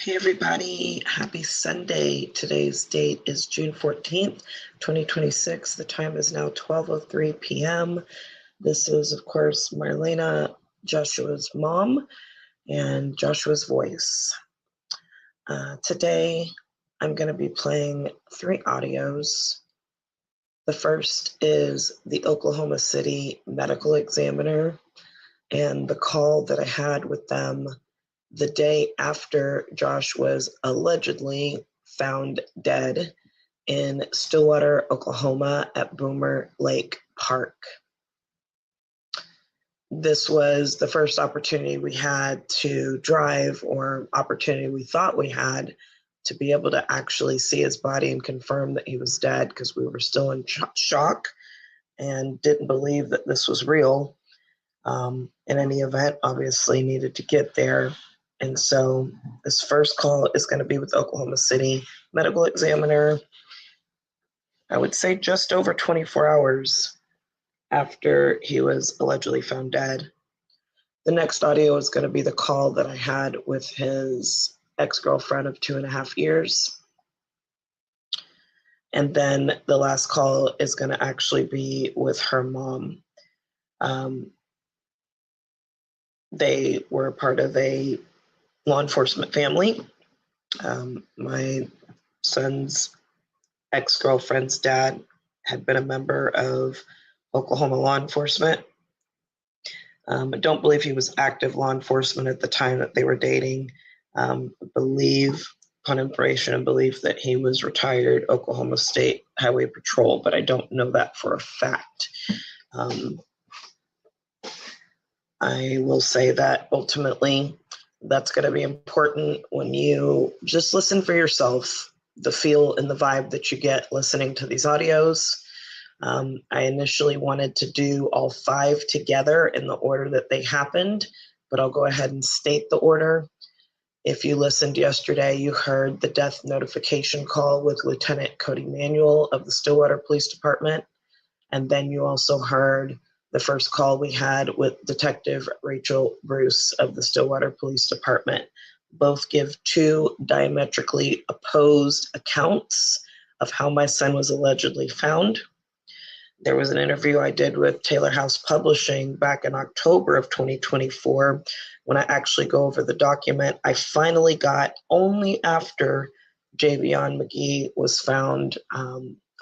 Hey everybody, happy Sunday. Today's date is June 14th, 2026. The time is now 12:03 p.m. This is, of course, Marlena, Joshua's mom, and Joshua's voice. Today, I'm going to be playing 3 audios. The first is the Oklahoma City medical examiner and the call that I had with them the day after Josh was allegedly found dead in Stillwater, Oklahoma at Boomer Lake Park. This was the first opportunity we had to drive, or opportunity we thought we had to be able to actually see his body and confirm that he was dead, because we were still in shock and didn't believe that this was real. In any event, obviously needed to get there. And so this first call is going to be with Oklahoma City medical examiner, I would say just over 24 hours after he was allegedly found dead. The next audio is going to be the call that I had with his ex-girlfriend of 2.5 years. And then the last call is going to actually be with her mom. They were part of a law enforcement family. My son's ex-girlfriend's dad had been a member of Oklahoma law enforcement. I don't believe he was active law enforcement at the time that they were dating. Believe, upon information and belief, that he was retired Oklahoma State Highway Patrol, but I don't know that for a fact. I will say that ultimately that's going to be important when you just listen for yourself, the feel and the vibe that you get listening to these audios. I initially wanted to do all 5 together in the order that they happened, but I'll go ahead and state the order. If you listened yesterday, you heard the death notification call with Lieutenant Cody Manuel of the Stillwater Police Department, and then you also heard the first call we had with Detective Rachel Bruce of the Stillwater Police Department. Both give 2 diametrically opposed accounts of how my son was allegedly found. There was an interview I did with Taylor House Publishing back in October of 2024 when I actually go over the document I finally got only after Javion McGee was found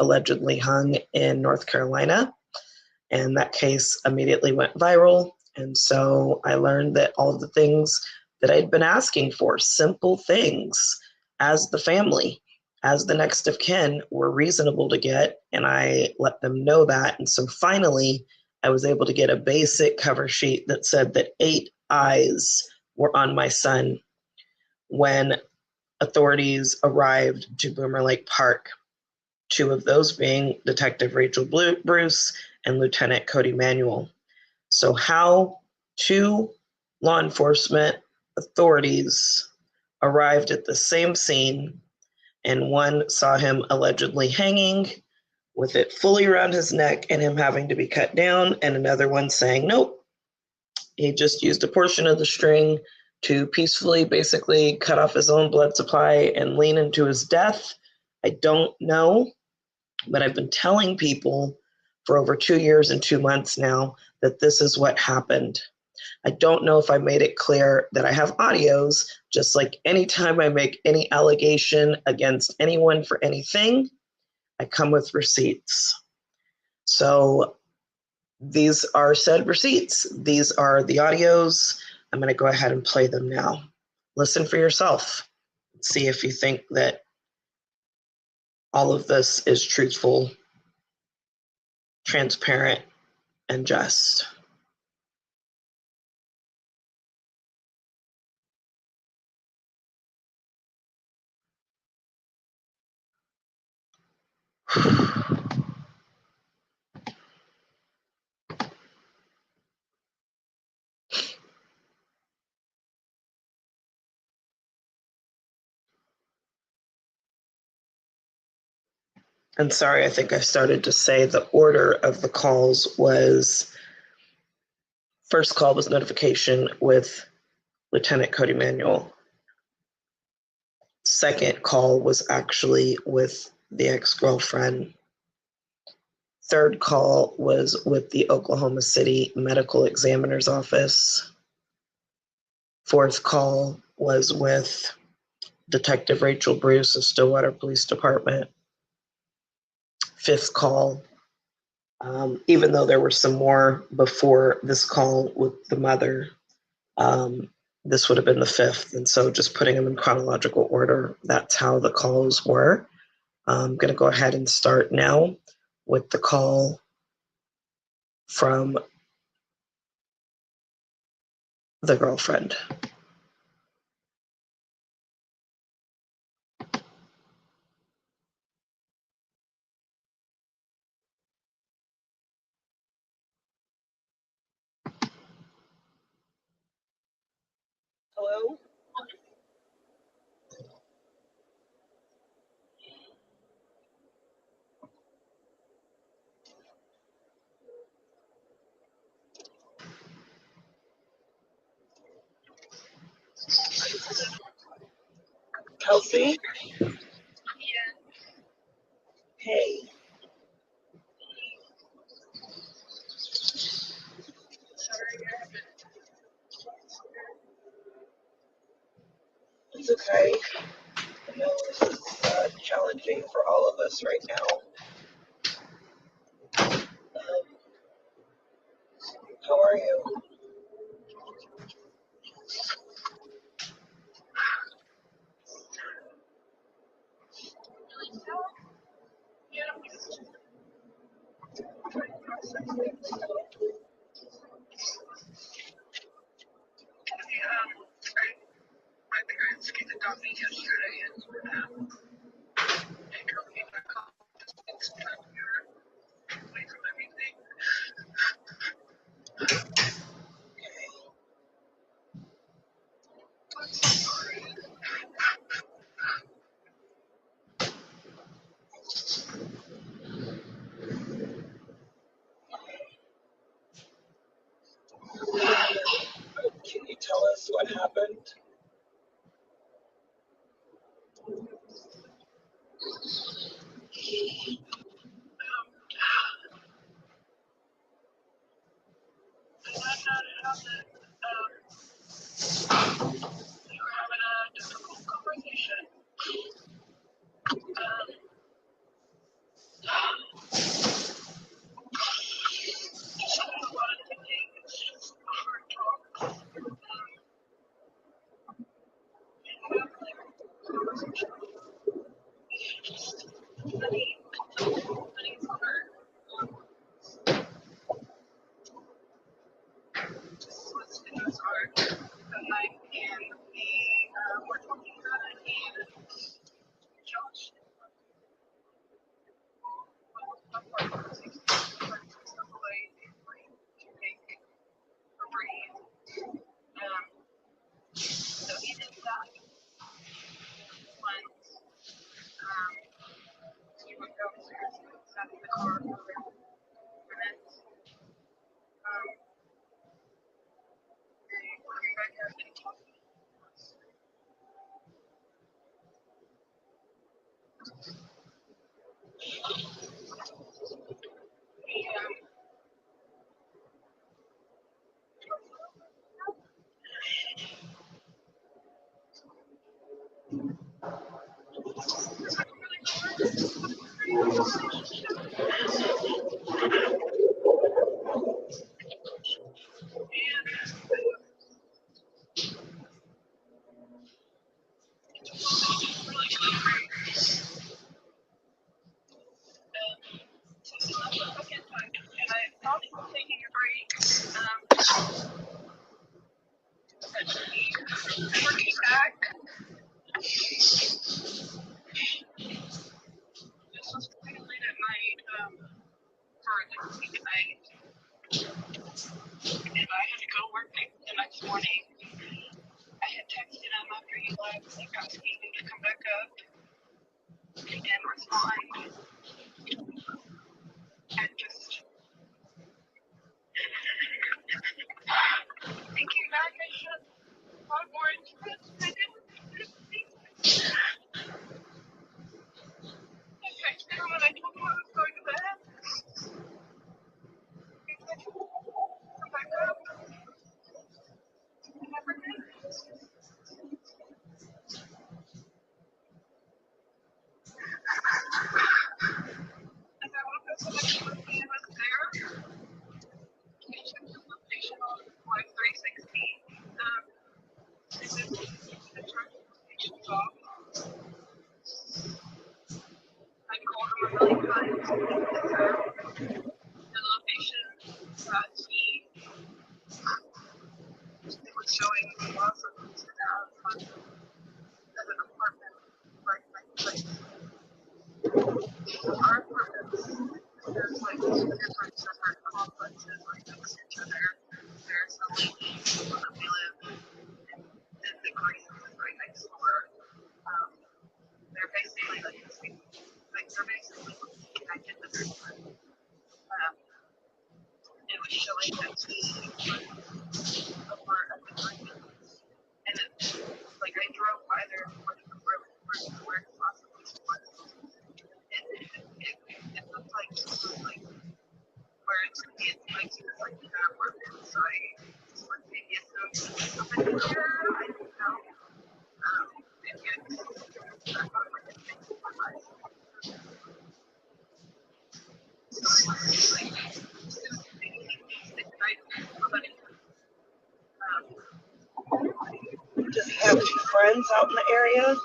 allegedly hung in North Carolina. And that case immediately went viral. And so I learned that all of the things that I'd been asking for, simple things, as the family, as the next of kin, were reasonable to get. And I let them know that. And so finally, I was able to get a basic cover sheet that said that 8 eyes were on my son when authorities arrived to Boomer Lake Park. 2 of those being Detective Rachel Bruce and Lieutenant Cody Manuel. So how 2 law enforcement authorities arrived at the same scene, and one saw him allegedly hanging with it fully around his neck and him having to be cut down, and another one saying, nope, he just used a portion of the string to peacefully basically cut off his own blood supply and lean into his death. I don't know, but I've been telling people for over 2 years and 2 months now that this is what happened. I don't know if I made it clear that I have audios, just like anytime I make any allegation against anyone for anything, I come with receipts. So these are said receipts. These are the audios. I'm going to go ahead and play them now. Listen for yourself. See if you think that all of this is truthful, transparent, and just. And sorry, I think I started to say the order of the calls was, first call was notification with Lieutenant Cody Manuel. Second call was actually with the ex-girlfriend. Third call was with the Oklahoma City Medical Examiner's Office. Fourth call was with Detective Rachel Bruce of Stillwater Police Department. Fifth call, even though there were some more before this call with the mother, this would have been the fifth. And so just putting them in chronological order, that's how the calls were. I'm going to go ahead and start now with the call from the girlfriend. Hello? Kelsey? Hey. It's okay. I know this is challenging for all of us right now. How are you? Can you tell us what happened? Does he have any friends out in the area?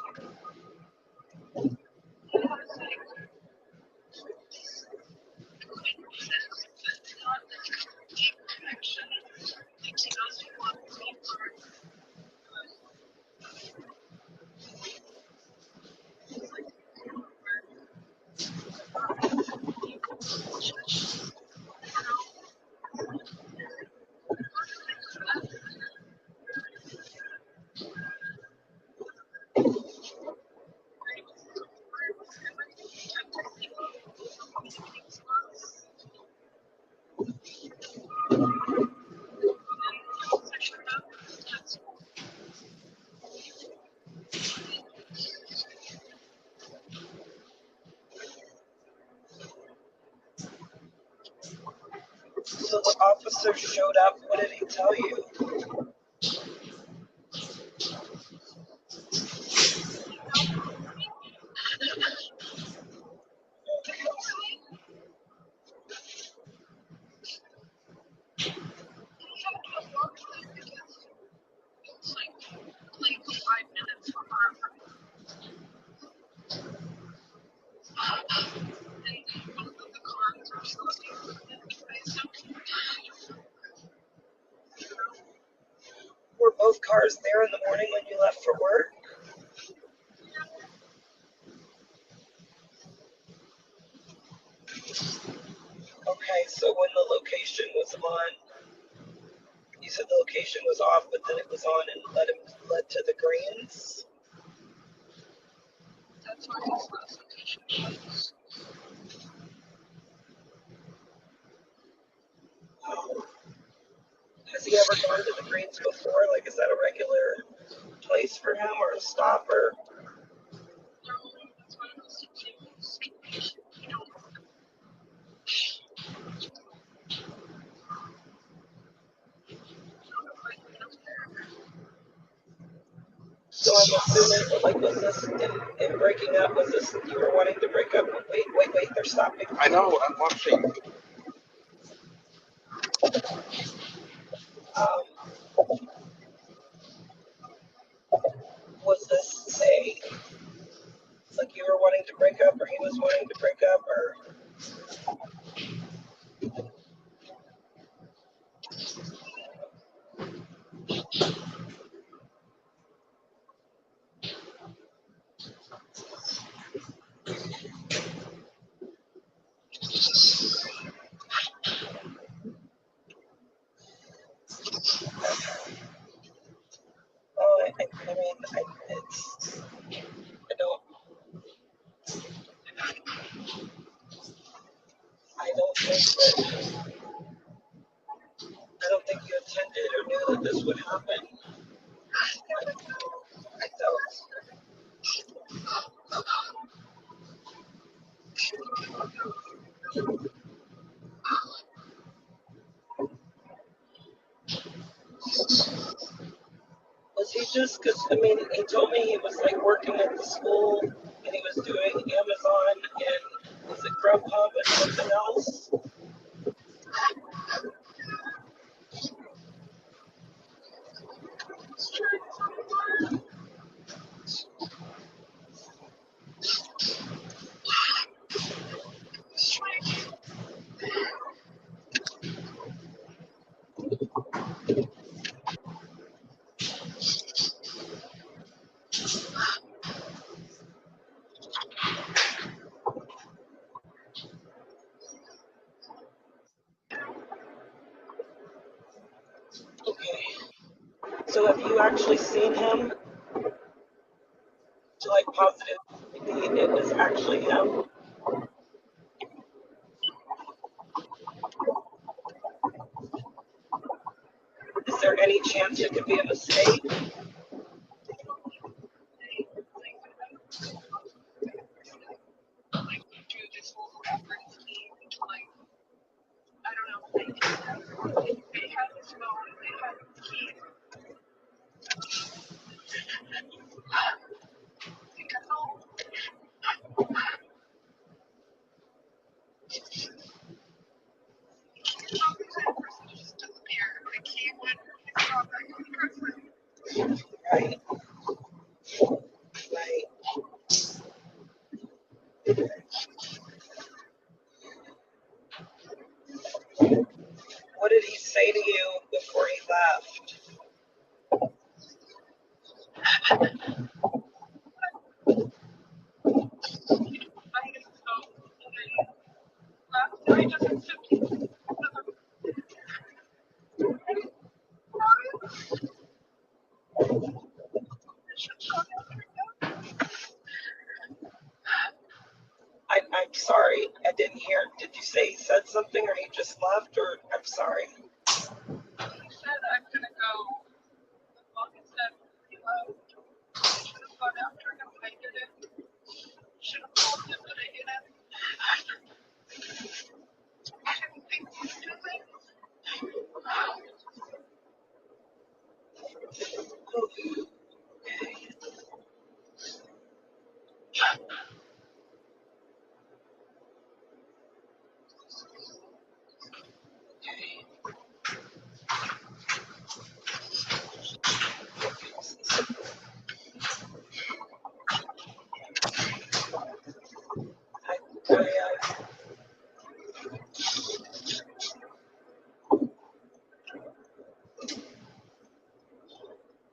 So the officer showed up. What did he tell you? Were both cars there in the morning when you left for work? Okay, so when the location was on, you said the location was off, but then it was on and led to the greens? That's where his last location was. Has he ever gone to the greens before? Like, is that a regular place for him or a stopper? No, that's why I was confused. You know, So I'm assuming, like, was this in breaking up? Was this you were wanting to break up? Wait, they're stopping. I know, I'm watching. Was this like you were wanting to break up or he was wanting to break up or? Oh, I don't think you intended or knew that this would happen. I don't. Was he just, because, I mean, he told me he was like working at the school and he was doing Amazon and was it Grubhub and something else? Okay. So have you actually seen him to like positive it was actually him? Is there any chance it could be a mistake? Right. Right. What did he say to you before he left? I'm sorry, I didn't hear. Did you say he said something or he just left? Or I'm sorry.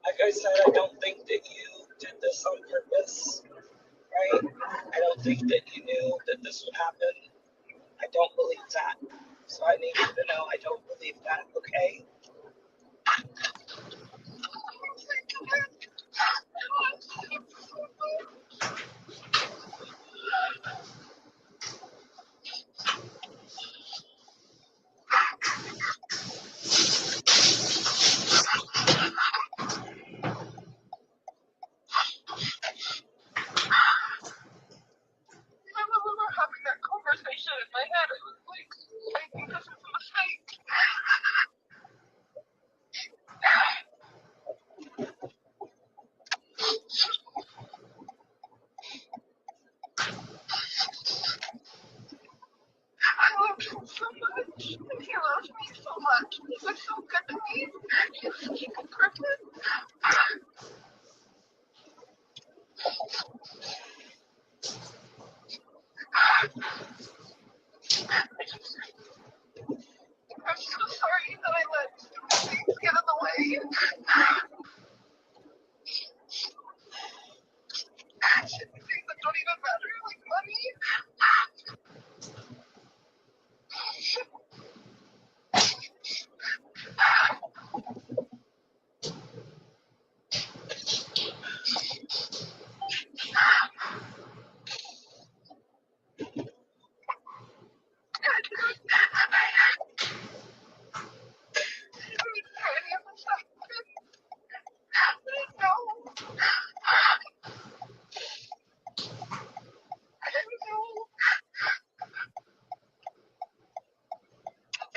Like I said, I don't think that you did this on purpose, right? I don't think that you knew that this would happen. I don't believe that. So I need you to know I don't believe that, okay?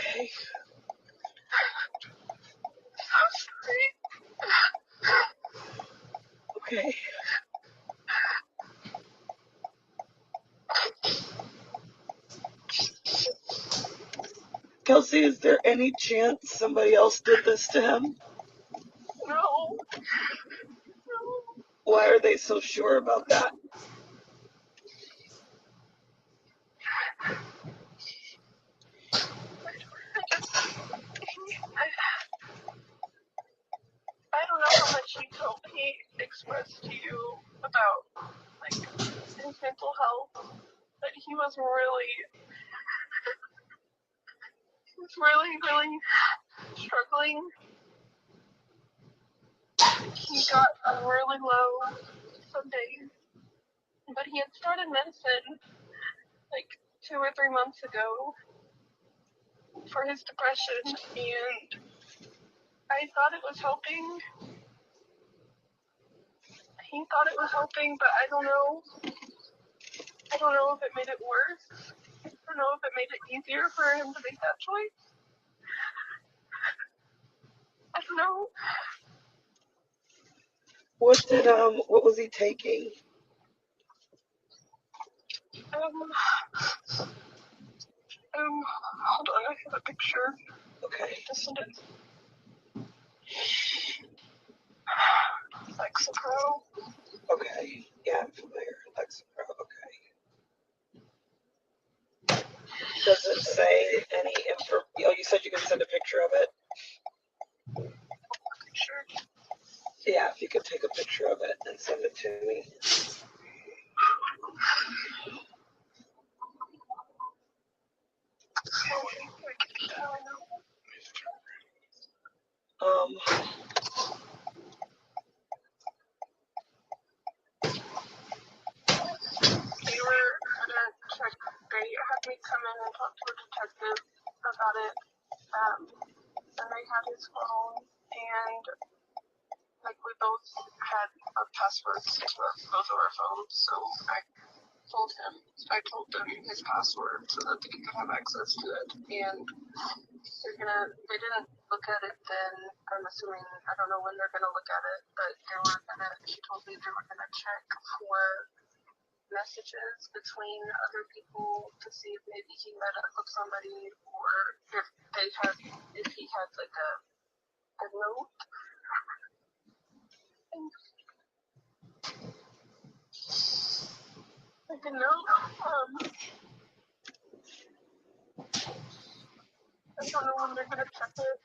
Okay. Okay. Kelsey, is there any chance somebody else did this to him? No. Why are they so sure about that? I don't know how much he expressed to you about his mental health, but he was really struggling. He got really low some days, but he had started medicine 2 or 3 months ago for his depression, and I thought it was helping. He thought it was helping, but I don't know. I don't know if it made it worse. I don't know if it made it easier for him to make that choice. I don't know. What was he taking? Hold on, I have a picture. Okay. Just send it. Lexapro. Okay. Yeah, I'm familiar. Lexapro. Okay. Does it say any info? Oh, you said you could send a picture of it? Sure. Yeah, if you could take a picture of it and send it to me. They were gonna check. They had me come in and talk to a detective about it. And they had his phone, and we both had our passwords to both of our phones. So I told them his password so that they could have access to it. And they didn't look at it then. I'm assuming, I don't know when they're gonna look at it, but she told me they were gonna check for messages between other people to see if maybe he met up with somebody, or if he had a note. Like a note. I don't know when they're gonna check it.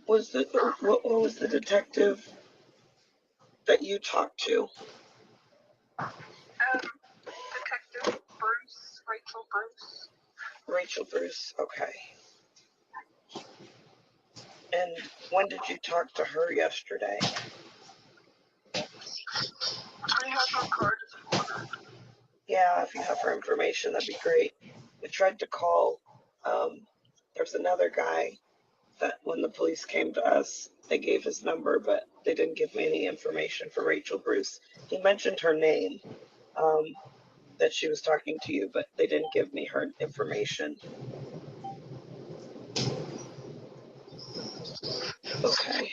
What was the detective that you talked to? Detective Bruce, Rachel Bruce. Rachel Bruce, okay. And when did you talk to her yesterday? I have her card if you want it. Yeah, if you have her information, that'd be great. I tried to call. There's another guy that when the police came to us, they gave his number, but they didn't give me any information for Rachel Bruce. He mentioned her name, that she was talking to you, but they didn't give me her information. Okay.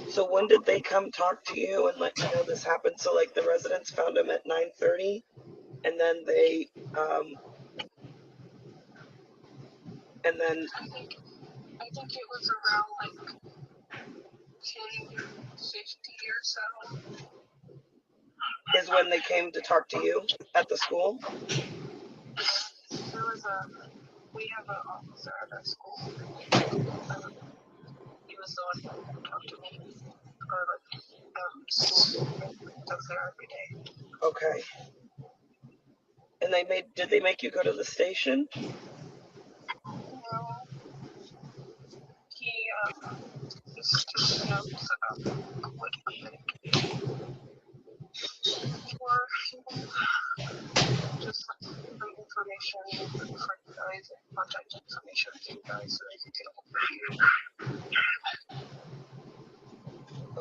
So when did they come talk to you and let you know this happened? So the residents found him at 9:30, and then they, and then I think it was around 10:50 or so. is when they came to talk to you at the school? We have an officer at our school. He was the one who talked to me, or school does there every day. Okay. And did they make you go to the station? No. He just took notes about what happened. Or just some information for you guys and contact information for you guys so they can get a hold of you.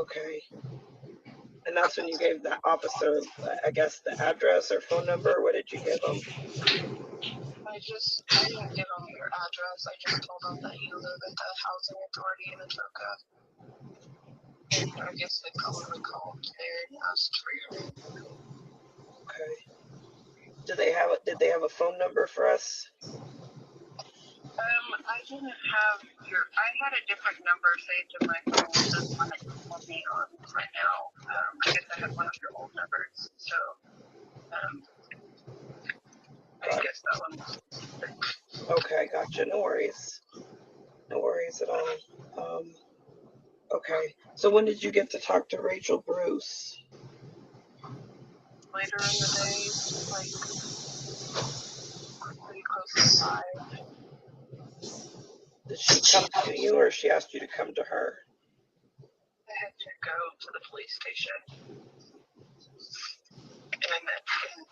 Okay. And that's when you gave that officer, I guess, the address or phone number? What did you give them? I I didn't give them your address. I just told them that you live at the housing authority in Atoka. And I guess they probably called there and asked for your name. Okay. Did they have a phone number for us? I didn't have I had a different number saved in my phone than the one that you called me on right now. I guess I had one of your old numbers, so, I guess that one was. Okay, gotcha. No worries. No worries at all. Okay. So when did you get to talk to Rachel Bruce? Later in the day, like, pretty close to 5. Did she come to you or she asked you to come to her? I had to go to the police station. And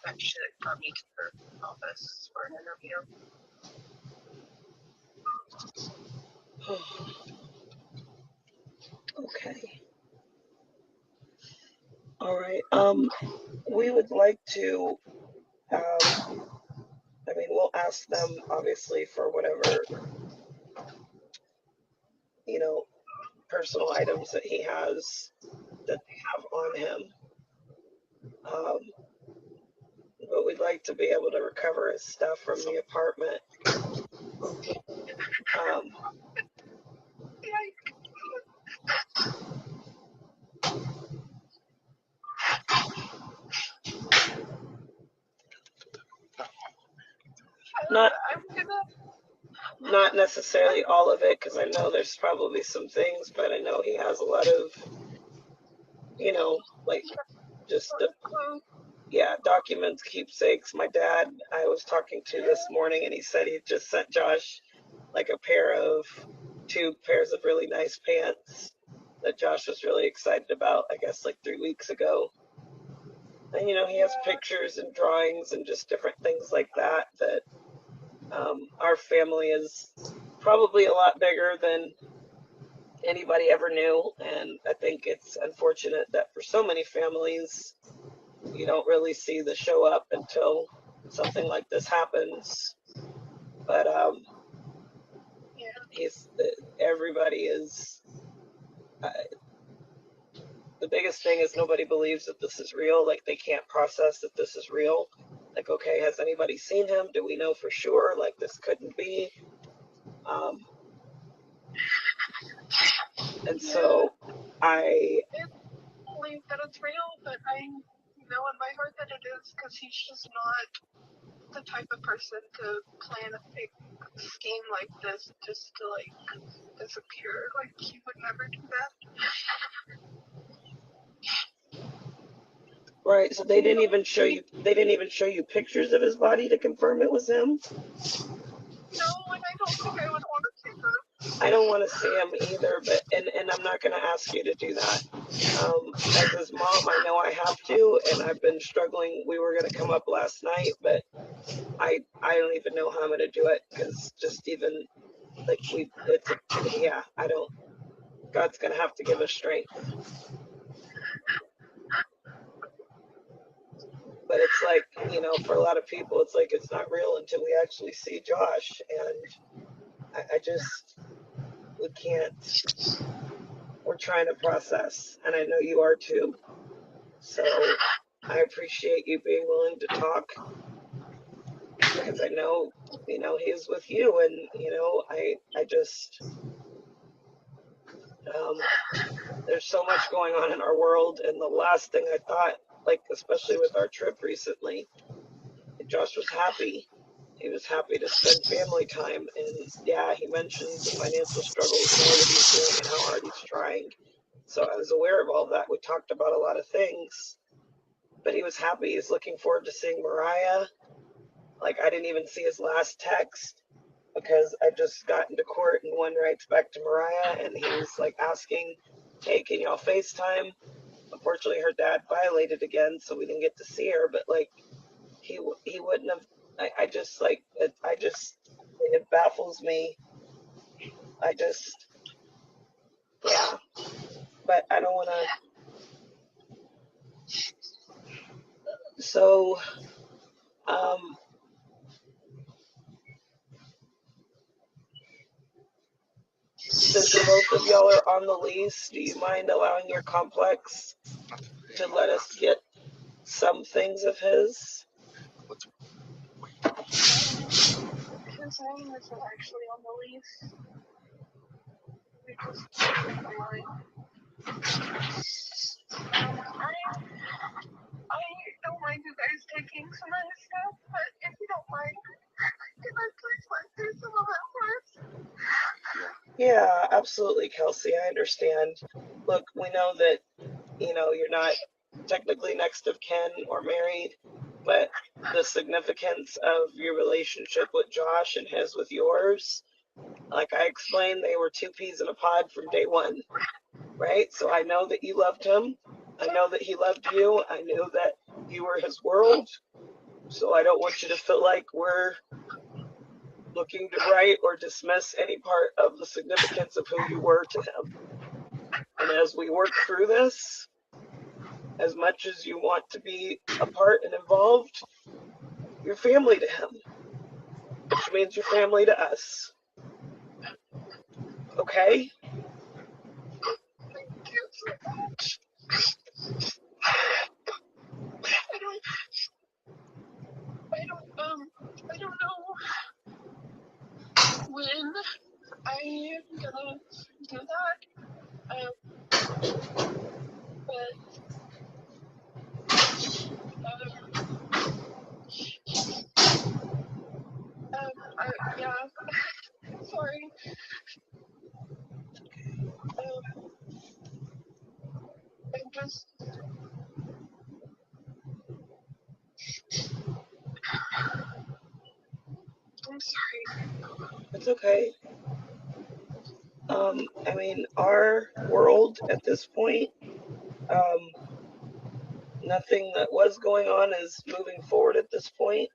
that she brought me to her office for an interview. Okay. All right. We would like to, we'll ask them obviously for whatever, personal items that he has that they have on him. But we'd like to be able to recover his stuff from the apartment. Not necessarily all of it, because I know there's probably some things, but I know he has a lot of, documents, keepsakes. My dad, I was talking to this morning, and he said he just sent Josh like two pairs of really nice pants that Josh was really excited about, I guess like 3 weeks ago. And he has pictures and drawings and just different things like that our family is probably a lot bigger than anybody ever knew. And I think it's unfortunate that for so many families, you don't really see the show up until something like this happens. But everybody is, the biggest thing is nobody believes that this is real. Like, they can't process that this is real. Like, okay, has anybody seen him? Do we know for sure? Like, this couldn't be. And so I believe that it's real, but I know in my heart that it is, because he's just not the type of person to plan a big scheme like this just to like disappear. Like, he would never do that. Right, so they didn't even show you pictures of his body to confirm it was him? No, and I don't think I would want to see them. I don't want to see him either, but and I'm not going to ask you to do that. As his mom, I know I have to, and I've been struggling. We were going to come up last night, but I don't even know how I'm going to do it, because just even like I don't. God's going to have to give us strength. But it's like, for a lot of people, it's like it's not real until we actually see Josh. And we can't, we're trying to process. And I know you are too. So I appreciate you being willing to talk. Because I know, he is with you. And, I just, there's so much going on in our world. And the last thing I thought, like, especially with our trip recently, Josh was happy. He was happy to spend family time. And yeah, he mentioned the financial struggles now that he's doing and how hard he's trying. So I was aware of all that. We talked about a lot of things, but he was happy. He's looking forward to seeing Mariah. Like, I didn't even see his last text because I just got into court and one writes back to Mariah and he was like asking, hey, can y'all FaceTime? Unfortunately, her dad violated again, so we didn't get to see her, but like, he wouldn't have. It baffles me. Yeah, but I don't want to. So, since both of y'all are on the lease, do you mind allowing your complex to let us get some things of his? His name isn't actually on the lease. We just took it online. I don't mind you guys taking some of his stuff, but if you don't mind, can I please let through some of it first? Yeah, absolutely, Kelsey. I understand. Look, we know that, you're not technically next of kin or married, but the significance of your relationship with Josh and his with yours, like I explained, they were two peas in a pod from day one, right? So I know that you loved him. I know that he loved you. I knew that you were his world. So I don't want you to feel like we're looking to write or dismiss any part of the significance of who you were to him. And as we work through this, as much as you want to be a part and involved, you're family to him, which means you're family to us. Okay? Thank you so much. I don't know when I am gonna do that. But yeah, sorry. I'm sorry. It's okay. Our world at this point, nothing that was going on is moving forward at this point.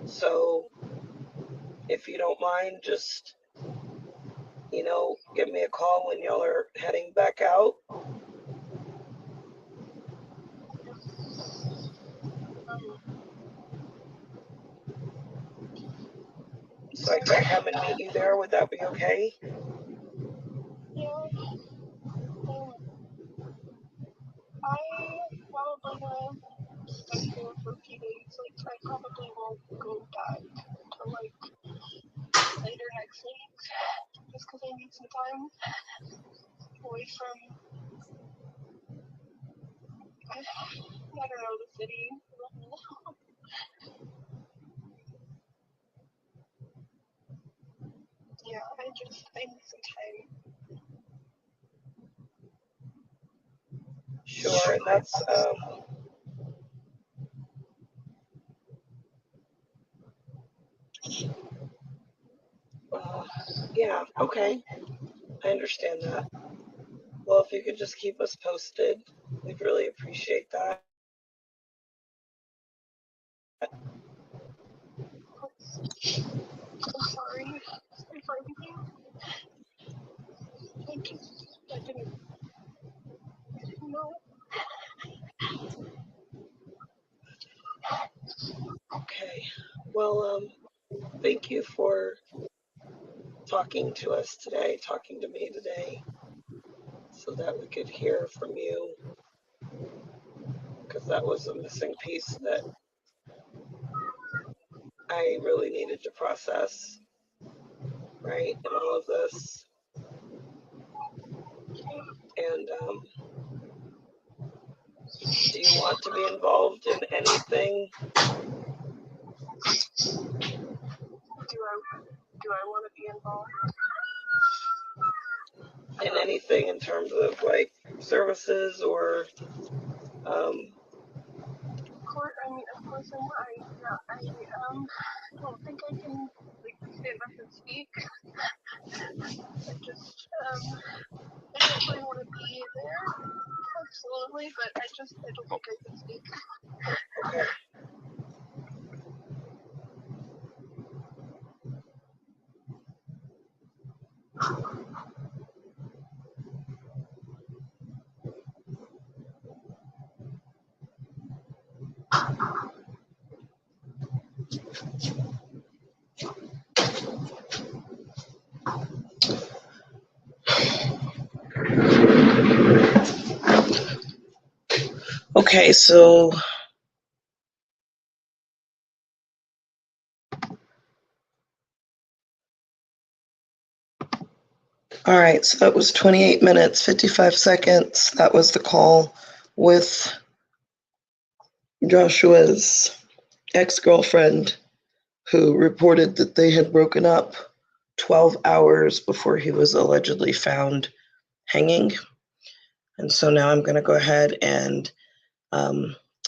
So if you don't mind, just, give me a call when y'all are heading back out. So I can come and meet you there. Would that be okay? Yeah. I probably will stay here for a few days. Like, I probably won't go back till later next week, just because I need some time away from, I don't know, the city. Yeah, I need some time. Sure, and that's yeah, okay. I understand that. Well, if you could just keep us posted, we'd really appreciate that. I'm sorry for everything. I didn't know. Okay. Well, thank you for talking to us today, talking to me today, so that we could hear from you, because that was a missing piece that I really needed to process, right, in all of this. And do you want to be involved in anything? Do I want to be involved? In anything in terms of like services or Of course I don't think I can stand up and speak. I definitely want to be there, absolutely, but I don't think I can speak. Okay. Okay, so all right, so that was 28 minutes, 55 seconds. That was the call with Joshua's ex-girlfriend, who reported that they had broken up 12 hours before he was allegedly found hanging. And so now I'm going to go ahead and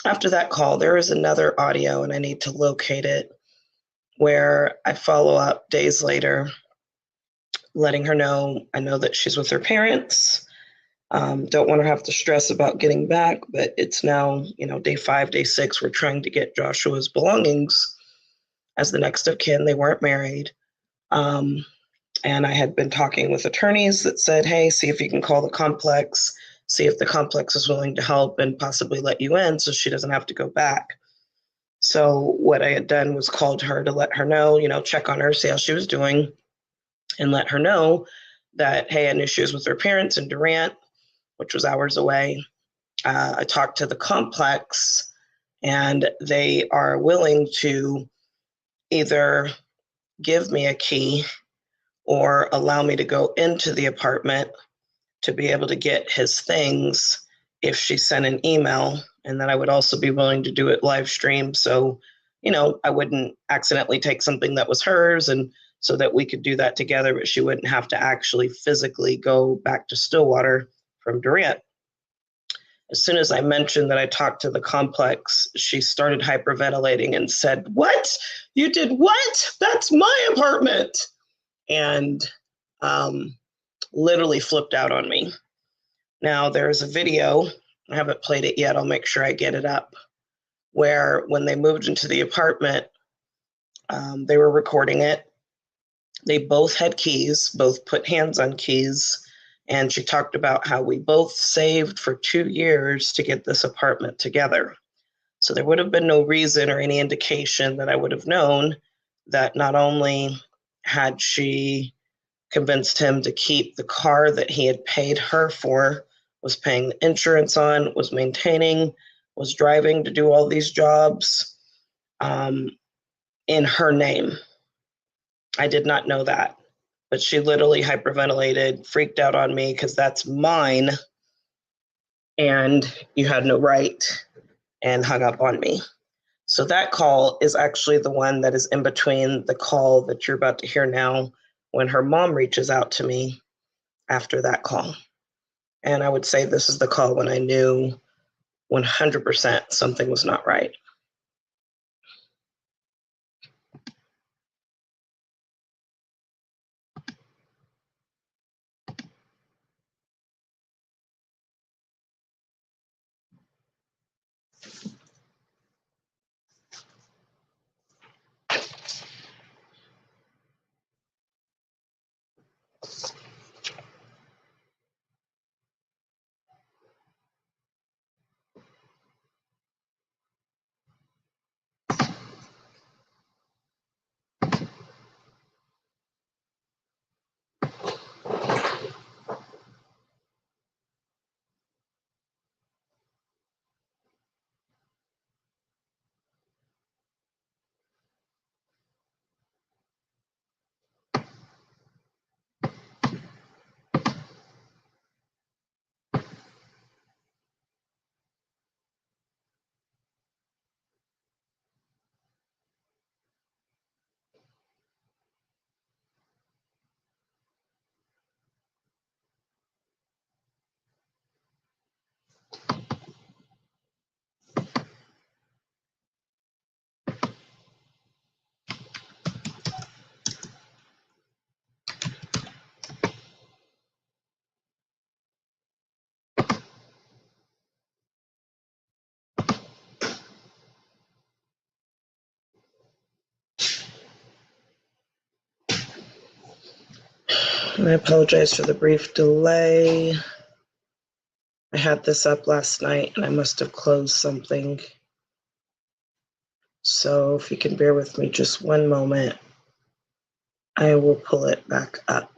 after that call, there is another audio, and I need to locate it, where I follow up days later, letting her know I know that she's with her parents. Don't want her to have to stress about getting back, but it's now, day 5, day 6. We're trying to get Joshua's belongings as the next of kin. They weren't married. And I had been talking with attorneys that said, hey, see if you can call the complex, see if the complex is willing to help and possibly let you in so she doesn't have to go back. So what I had done was called her to let her know, check on her, see how she was doing, and let her know that, hey, I knew she was with her parents in Durant, which was hours away. I talked to the complex, and they are willing to either give me a key or allow me to go into the apartment to be able to get his things if she sent an email, and that I would also be willing to do it live stream. So, I wouldn't accidentally take something that was hers, and so that we could do that together, but she wouldn't have to actually physically go back to Stillwater from Durant. As soon as I mentioned that I talked to the complex, she started hyperventilating and said, "What? You did what? That's my apartment." And literally flipped out on me. Now, there's a video, I haven't played it yet, I'll make sure I get it up, where when they moved into the apartment, they were recording it. They both had keys, both put hands on keys, and she talked about how we both saved for 2 years to get this apartment together. So there would have been no reason or any indication that I would have known that not only had she convinced him to keep the car that he had paid her for, was paying the insurance on, was maintaining, was driving to do all these jobs in her name. I did not know that, but she literally hyperventilated, freaked out on me because that's mine and you had no right, and hung up on me. So that call is actually the one that is in between the call that you're about to hear now, when her mom reaches out to me after that call. And I would say this is the call when I knew 100% something was not right. And I apologize for the brief delay. I had this up last night and I must have closed something. So if you can bear with me just one moment, I will pull it back up.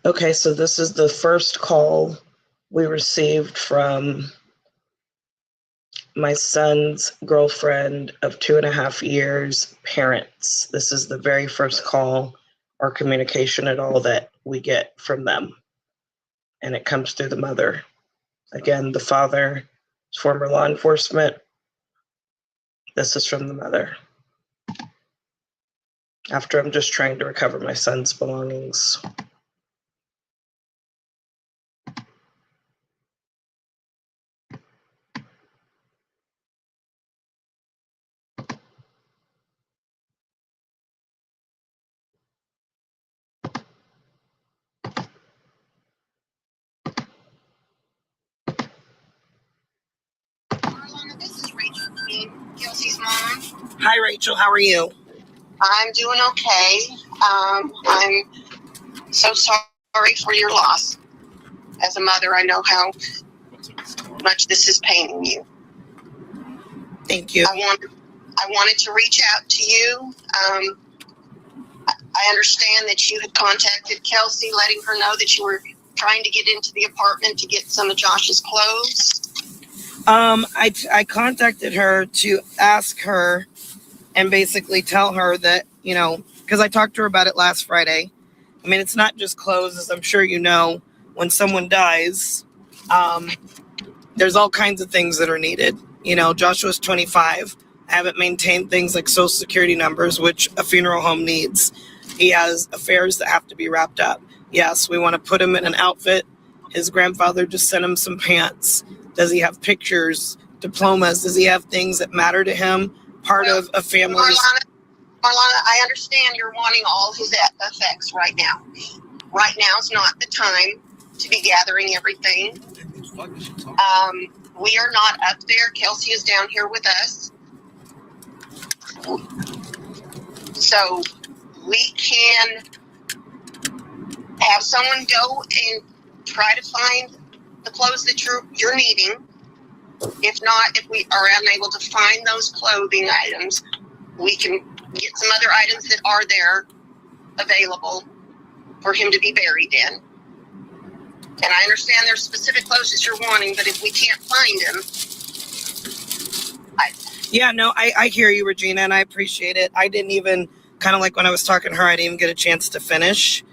Okay, so this is the first call we received from my son's girlfriend of 2.5 years' parents. This is the very first call or communication at all that we get from them. And it comes through the mother. Again, the father is former law enforcement. This is from the mother. After I'm just trying to recover my son's belongings. This is Rachel, Kelsey's mom. Hi, Rachel. How are you? I'm doing okay. I'm so sorry for your loss. As a mother, I know how much this is paining you. Thank you. I wanted to reach out to you. I understand that you had contacted Kelsey, letting her know that you were trying to get into the apartment to get some of Josh's clothes. I contacted her to ask her and basically tell her that, because I talked to her about it last Friday. I mean, it's not just clothes, as I'm sure you know. When someone dies, there's all kinds of things that are needed. Joshua's 25. I haven't maintained things like social security numbers, which a funeral home needs. He has affairs that have to be wrapped up. Yes, we want to put him in an outfit. His grandfather just sent him some pants. Does he have pictures, diplomas? Does he have things that matter to him? Part of a family's... Marlana, I understand you're wanting all his effects right now. Right now is not the time to be gathering everything. We are not up there. Kelsey is down here with us. So we can have someone go and try to find the clothes that you're needing. If not, if we are unable to find those clothing items, we can get some other items that are there available for him to be buried in. And I understand there's specific clothes that you're wanting, but if we can't find them, I hear you, Regina, and I appreciate it. I didn't even, kind of like when I was talking to her, I didn't even get a chance to finish.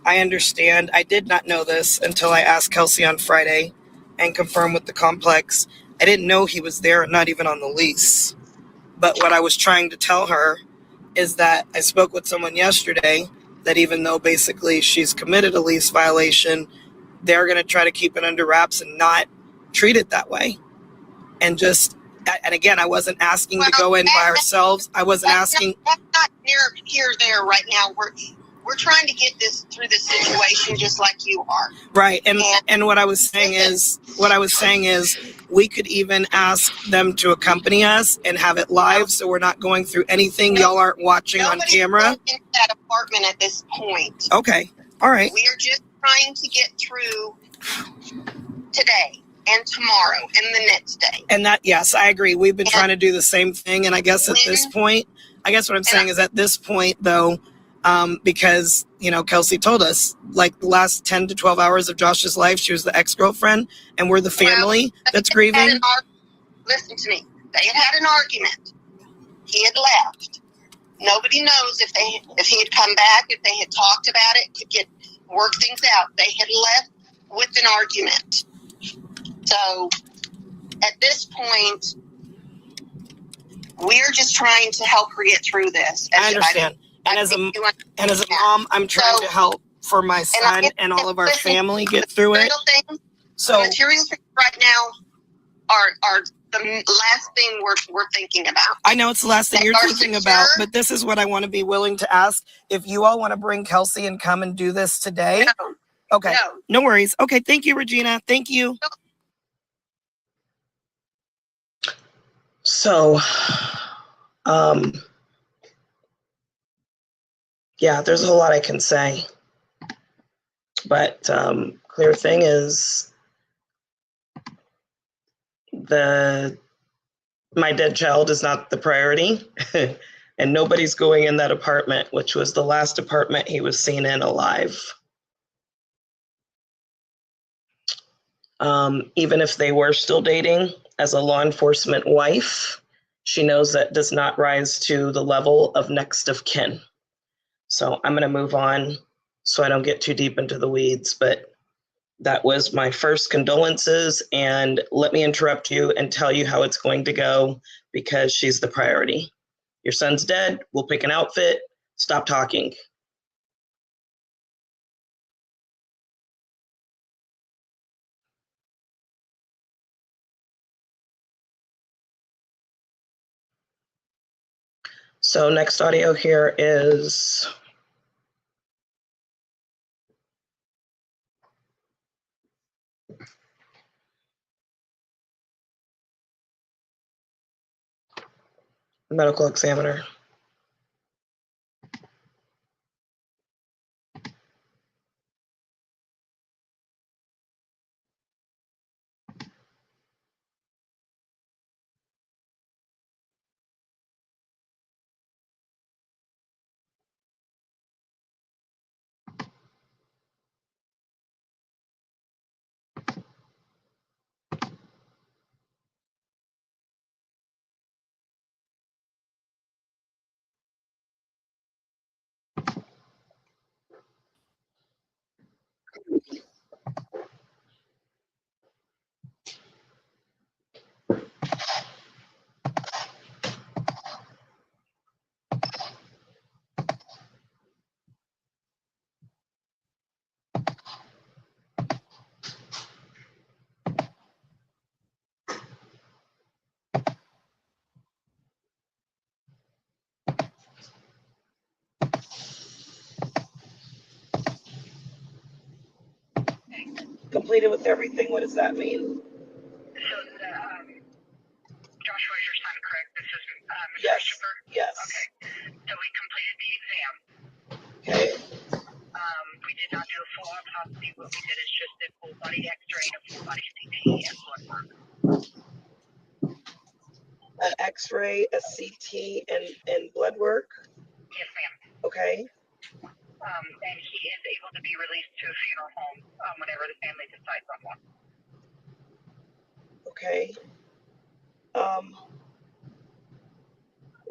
I understand. I did not know this until I asked Kelsey on Friday and confirmed with the complex. I didn't know he was there, not even on the lease. But what I was trying to tell her is that I spoke with someone yesterday that even though basically she's committed a lease violation, they're going to try to keep it under wraps and not treat it that way. And again, I wasn't asking to go in by ourselves. I wasn't asking. That's not here or there right now. We're trying to get this through this situation just like you are. Right. And what I was saying is we could even ask them to accompany us and have it live so we're not going through anything y'all aren't watching on camera. Nobody's in that apartment at this point. Okay. All right. We are just trying to get through today and tomorrow and the next day. And yes, I agree. We've been trying to do the same thing. And I guess at this point, what I'm saying is at this point, though, because, Kelsey told us, like, the last 10 to 12 hours of Josh's life, she was the ex-girlfriend, and we're the family that's grieving. Listen to me. They had an argument. He had left. Nobody knows if he had come back, if they had talked about it, could work things out. They had left with an argument. So, at this point, we're just trying to help her get through this. I understand. And as a mom, I'm trying to help for my son and all of our family get through it. So material things right now are the last thing we're thinking about. I know it's the last thing you're thinking about, but this is what I want to be willing to ask. If you all want to bring Kelsey and come and do this today. No. Okay. No worries. Okay. Thank you, Regina. Thank you. So, there's a lot I can say, but clear thing is my dead child is not the priority, and nobody's going in that apartment, which was the last apartment he was seen in alive. Even if they were still dating, as a law enforcement wife, she knows that does not rise to the level of next of kin. So I'm going to move on so I don't get too deep into the weeds, but that was my first condolences, and let me interrupt you and tell you how it's going to go because she's the priority. Your son's dead. We'll pick an outfit. Stop talking. So next audio here is the medical examiner. Completed with everything. What does that mean? So, Joshua is your son, correct? This is Mr. Yes. Christopher? Yes. Okay. So we completed the exam. Okay. We did not do a full autopsy. What we did is just a full body X-ray and a full body CT and blood work. An X-ray, a CT, and blood work. Yes, ma'am. Okay. And he is able to be released to a funeral home whenever the family decides on one. Okay.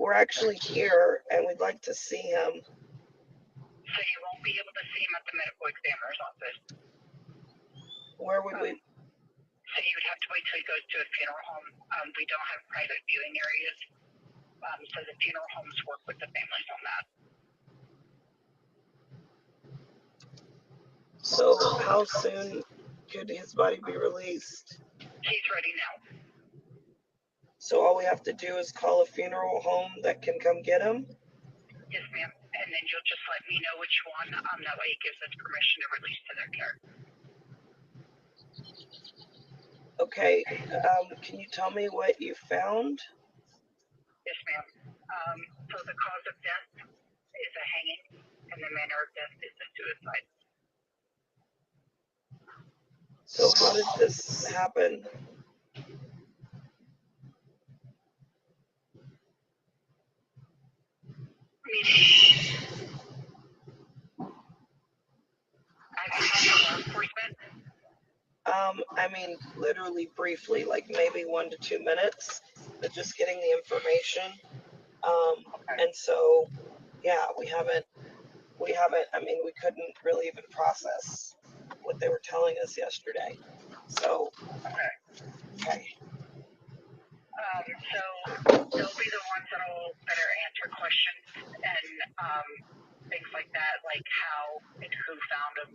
We're actually here, and we'd like to see him. So you won't be able to see him at the medical examiner's office. Where would we? So you would have to wait till he goes to a funeral home. We don't have private viewing areas, so the funeral homes work with the families on that. So how soon could his body be released? He's ready now. So all we have to do is call a funeral home that can come get him? Yes, ma'am. And then you'll just let me know which one. That way it gives us permission to release to their care. Okay. Can you tell me what you found? Yes, ma'am. So the cause of death is a hanging, and the manner of death is a suicide. So how did this happen? Have you talked to law enforcement? I mean, literally briefly, like maybe 1 to 2 minutes, but just getting the information. And so, yeah, we haven't, I mean, we couldn't really even process what they were telling us yesterday. So, okay. So they'll be the ones that'll better answer questions and things like that, like how and who found them.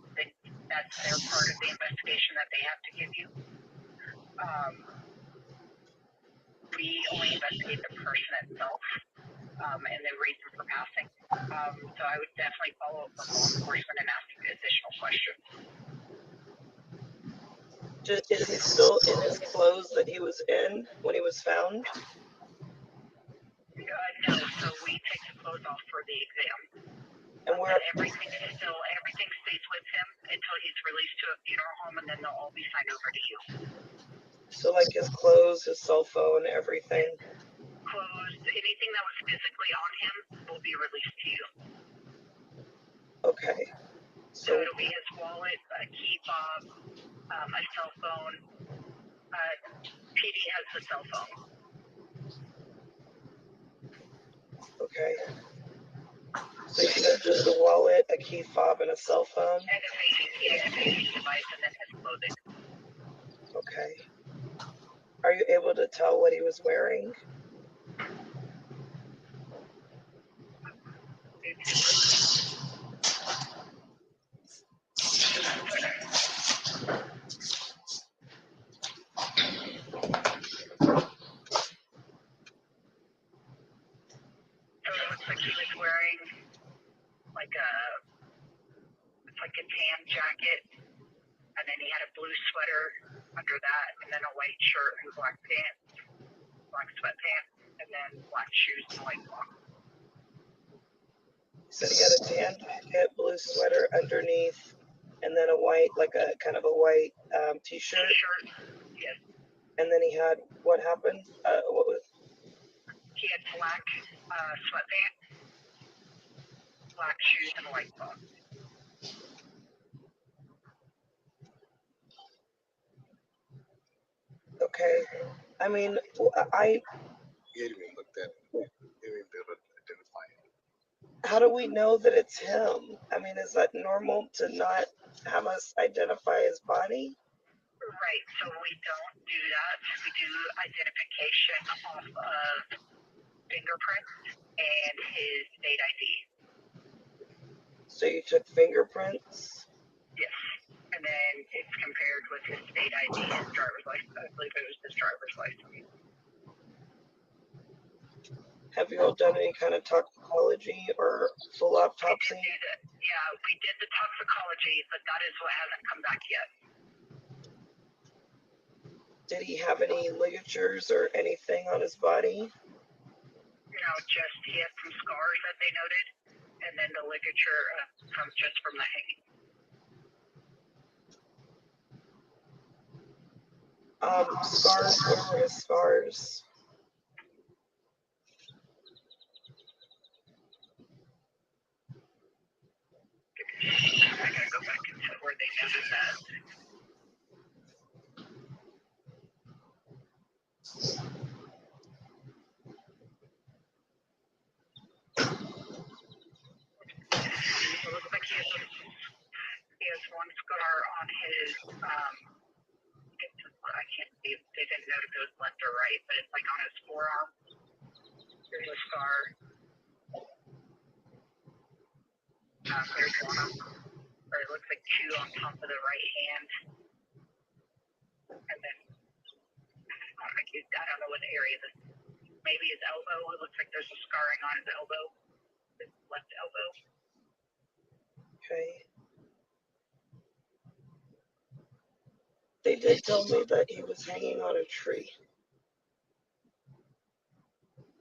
That's their part of the investigation that they have to give you. We only investigate the person itself and the reason for passing. So I would definitely follow up with law enforcement and ask additional questions. Is he still in his clothes that he was in when he was found? No, so we take the clothes off for the exam. And everything stays with him until he's released to a funeral home, and then they'll all be signed over to you. So like his clothes, his cell phone, everything? Clothes, anything that was physically on him will be released to you. Okay. So it'll be his wallet, a key fob, a cell phone. PD has the cell phone. Okay. So you said just a wallet, a key fob, and a cell phone? And a paging device, and then his clothing. Okay. Are you able to tell what he was wearing? So it looks like he was wearing like a tan jacket, and then he had a blue sweater under that, and then a white shirt and black pants, black sweatpants, and then black shoes and white socks. You said he had a tan jacket, blue sweater underneath, and then a white, like a kind of a white t-shirt. Yes. And then he had, what happened? What was? He had black sweatpants, black shoes, and white socks. Okay. I mean, how do we know that it's him? I mean, is that normal to not have us identify his body? Right, so we don't do that. We do identification off of fingerprints and his state ID. So you took fingerprints? Yes, and then it's compared with his state ID, his driver's license. I believe it was his driver's license. Have you all done any kind of toxicology or full autopsy? Yeah, we did the toxicology, but that is what hasn't come back yet. Did he have any ligatures or anything on his body? No, just he had some scars that they noted, and then the ligature comes just from the hanging. Scars, where were his scars? I gotta go back and check where they noted that. It looks like he has one scar on his, I can't see if they didn't note if it was left or right, but it's like on his forearm. There's a scar. There's one on, or it looks like two on top of the right hand. And then, I don't know what area this is. Maybe his elbow. It looks like there's a scarring on his elbow, his left elbow. Okay. They did tell me that he was hanging on a tree.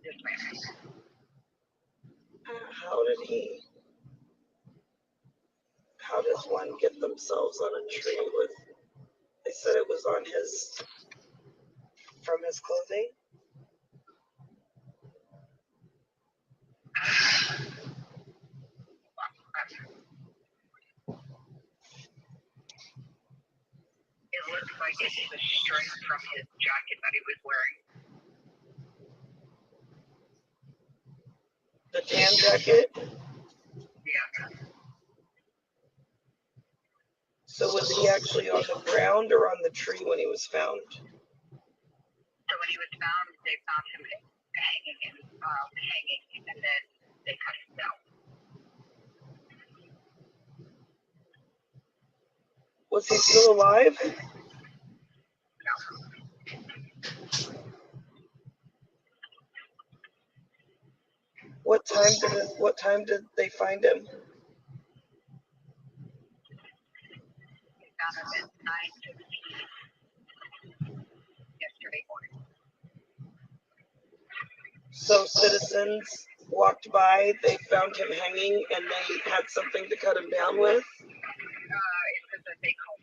Yes, ma'am. How does one get themselves on a tree with, they said it was on from his clothing? It looks like it's the string from his jacket that he was wearing. The tan jacket? Yeah. So was he actually on the ground or on the tree when he was found? So when he was found, they found him hanging, and then they cut him down. Was he still alive? No. What time did they find him? They found him at 9:15 yesterday morning. So citizens walked by, they found him hanging, and they had something to cut him down with? It says that they called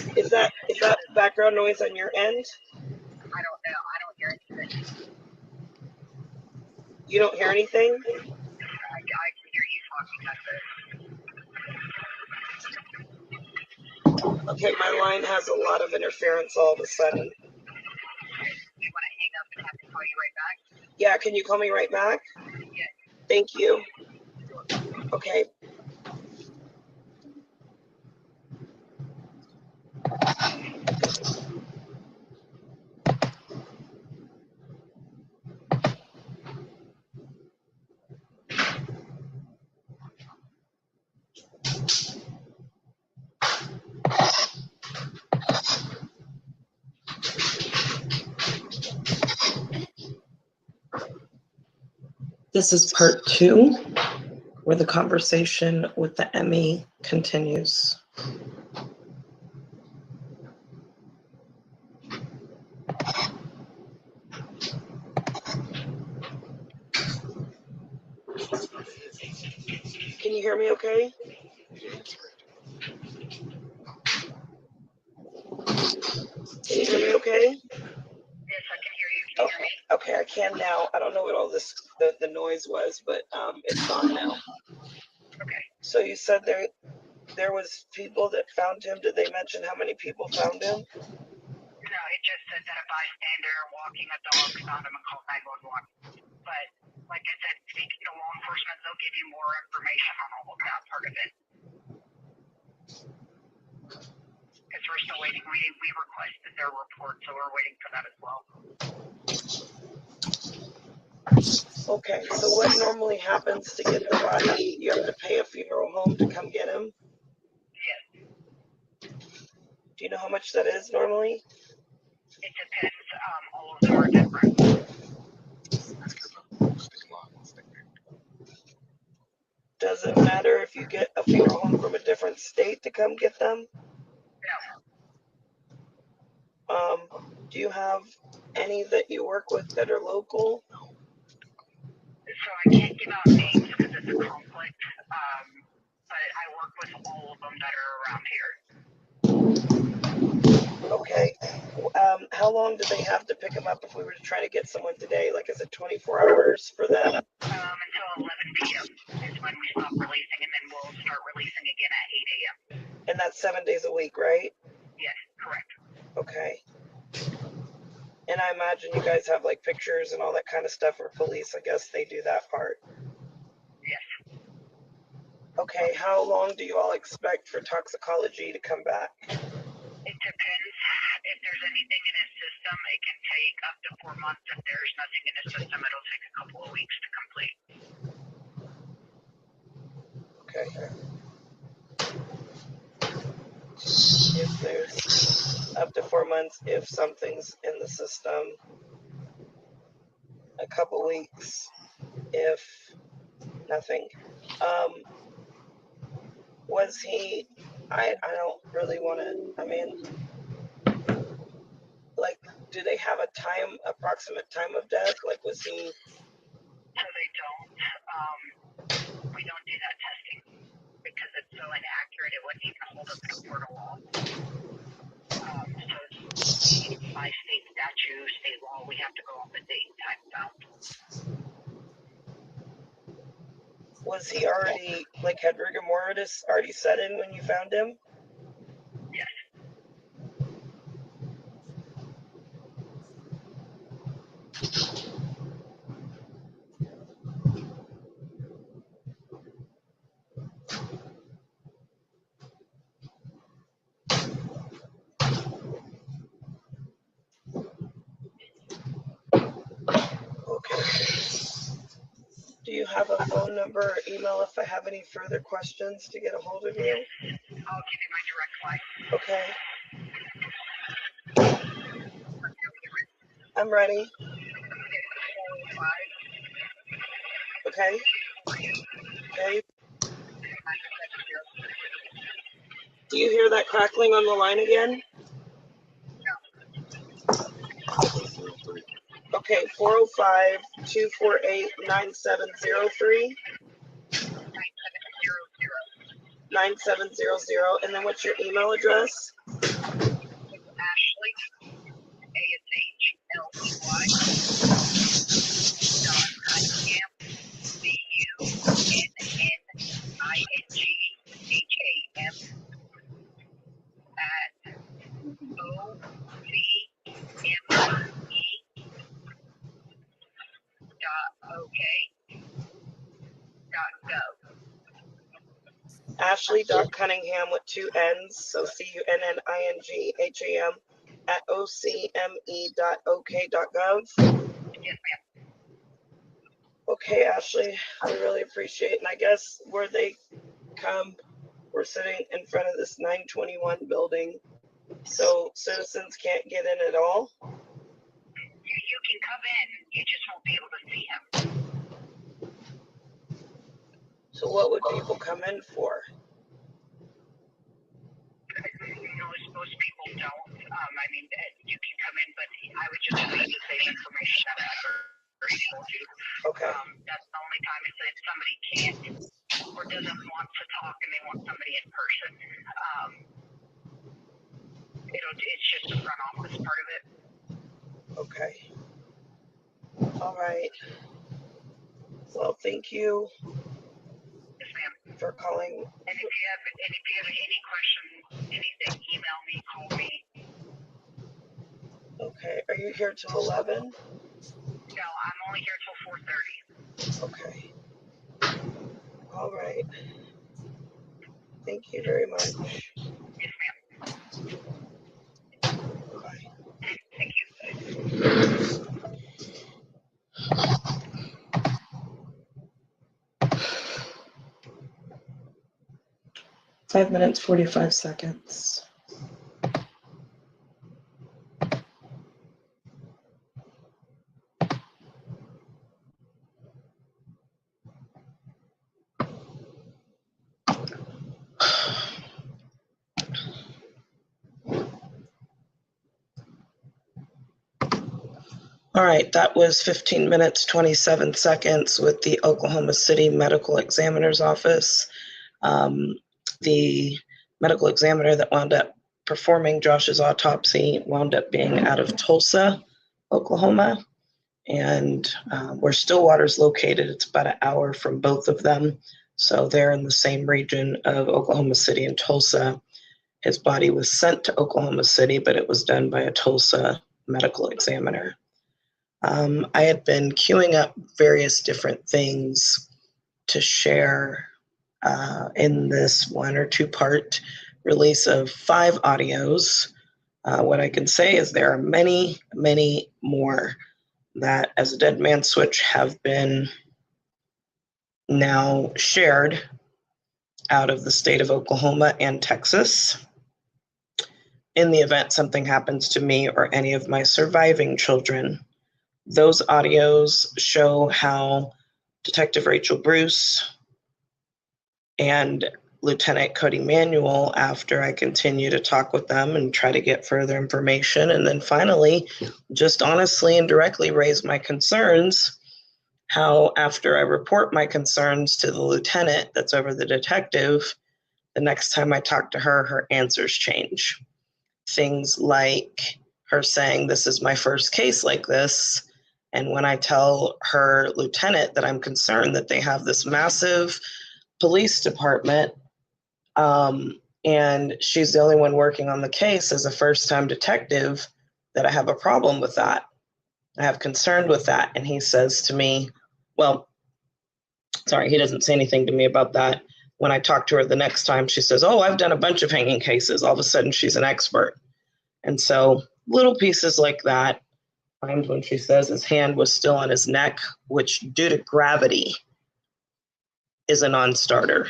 911. Is that background noise on your end? I don't know. I don't hear anything. You don't hear anything? I can hear you talking at this. Okay, my line has a lot of interference all of a sudden. Do you want to hang up and have me call you right back? Yeah, can you call me right back? Yes. Thank you. Okay. This is part 2, where the conversation with the Emmy continues. Can you hear me okay? Can you hear me okay? Yes, I can hear you. Can you hear me? Okay, I can now. I don't know what all this the noise was, but it's gone now. Okay. So you said there was people that found him. Did they mention how many people found him? No, it just said that a bystander walking a dog found him and called 911. But like I said, speaking to law enforcement, they'll give you more information on all of that part of it. Because we're still waiting. We requested their report, so we're waiting for that as well. Okay, so what normally happens to get the body? You have to pay a funeral home to come get him? Yes. Do you know how much that is normally? It depends. All of them are different. Does it matter if you get a funeral home from a different state to come get them? No. Do you have any that you work with that are local? So I can't give out names because it's a conflict. But I work with all of them that are around here. Okay. How long do they have to pick them up if we were to try to get someone today? Like, is it 24 hours for them? Until 11 p.m. is when we stop releasing, and then we'll start releasing again at 8 a.m. And that's 7 days a week, right? Yes, correct. Okay. And I imagine you guys have like pictures and all that kind of stuff for police. I guess they do that part. Yes. Okay, how long do you all expect for toxicology to come back? It depends. If there's anything in his system, it can take up to 4 months. If there's nothing in his system, it'll take a couple of weeks to complete. Okay. If there's up to 4 months, if something's in the system, a couple weeks, if nothing. Was he, I don't really want to, I mean, like, do they have a approximate time of death? Like, was he? So they don't. We don't do that testing because it's so inaccurate. It wouldn't even hold up in a court of law. So by state statute, state law, we have to go on the date and time found. Was he already, like, had rigor mortis already set in when you found him? Yes. Okay. Do you have a phone number or email if I have any further questions to get a hold of you? Yes. I'll give you my direct line. Okay. I'm ready. Okay. Okay. Do you hear that crackling on the line again? Okay, 405-248-9703. 9700. And then what's your email address? Ashley, ASHLEY, BUNNINGHAM, ashley.ok.gov. Ashley.Cunningham with 2 N's, so CUNNINGHAM at OCME.OK.gov. Yes, ma'am. Okay, Ashley, I really appreciate it. And I guess where they come, we're sitting in front of this 921 building, so citizens can't get in at all. You can come in, you just won't be able to see him. So what would people come in for? Most people don't. I mean, you can come in, but I would just leave the same information that I already told you. Okay. That's the only time is if somebody can't or doesn't want to talk and they want somebody in person. It's just the front office part of it. Okay. All right. Well, thank you Yes, ma'am. for calling. And if you have any questions, anything, email me, call me. Okay. Are you here till 11? No, I'm only here till 4:30. Okay. All right. Thank you very much. Yes, ma'am. Bye. Thank you. 5 minutes, 45 seconds. All right, that was 15 minutes, 27 seconds with the Oklahoma City Medical Examiner's Office. The medical examiner that wound up performing Josh's autopsy wound up being out of Tulsa, Oklahoma, and where Stillwater's located, it's about an hour from both of them. So they're in the same region of Oklahoma City and Tulsa. His body was sent to Oklahoma City, but it was done by a Tulsa medical examiner. I had been queuing up various different things to share in this 1 or 2 part release of 5 audios. What I can say is there are many, many more that, as a Dead Man Switch, have been now shared out of the state of Oklahoma and Texas. In the event something happens to me or any of my surviving children, those audios show how Detective Rachel Bruce and Lieutenant Cody Manuel, after I continue to talk with them and try to get further information, and then finally just honestly and directly raise my concerns, how after I report my concerns to the lieutenant that's over the detective, the next time I talk to her, her answers change. Things like her saying, "This is my first case like this," and when I tell her lieutenant that I'm concerned that they have this massive police department, and she's the only one working on the case as a first-time detective, that I have a problem with that. I have concern with that. And he says to me, well, sorry, he doesn't say anything to me about that. When I talk to her the next time, she says, "Oh, I've done a bunch of hanging cases." All of a sudden, she's an expert. And so little pieces like that. Times when she says his hand was still on his neck, which due to gravity is a non-starter.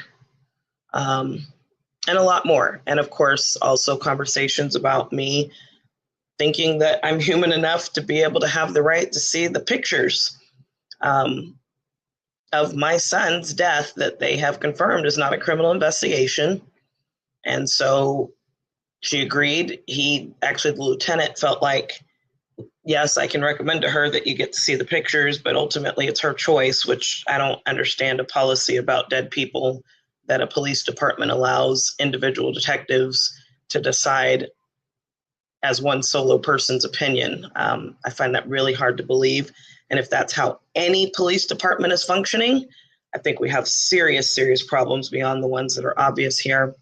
And a lot more. And of course, also conversations about me thinking that I'm human enough to be able to have the right to see the pictures of my son's death that they have confirmed is not a criminal investigation. And so she agreed. The lieutenant felt like, yes, I can recommend to her that you get to see the pictures, but ultimately it's her choice, which I don't understand a policy about dead people that a police department allows individual detectives to decide as one solo person's opinion. I find that really hard to believe. And if that's how any police department is functioning, I think we have serious, serious problems beyond the ones that are obvious here.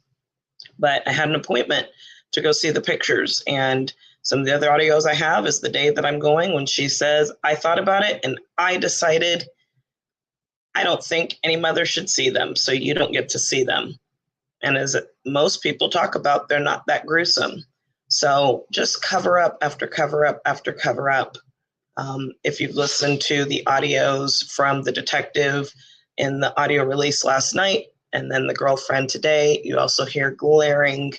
But I had an appointment to go see the pictures. And Some of the other audios I have is the day that I'm going when she says, I thought about it and I decided I don't think any mother should see them, so you don't get to see them. And as most people talk about, they're not that gruesome. So just cover up after cover up after cover up. If you've listened to the audios from the detective in the audio release last night, and then the girlfriend today, you also hear glaring,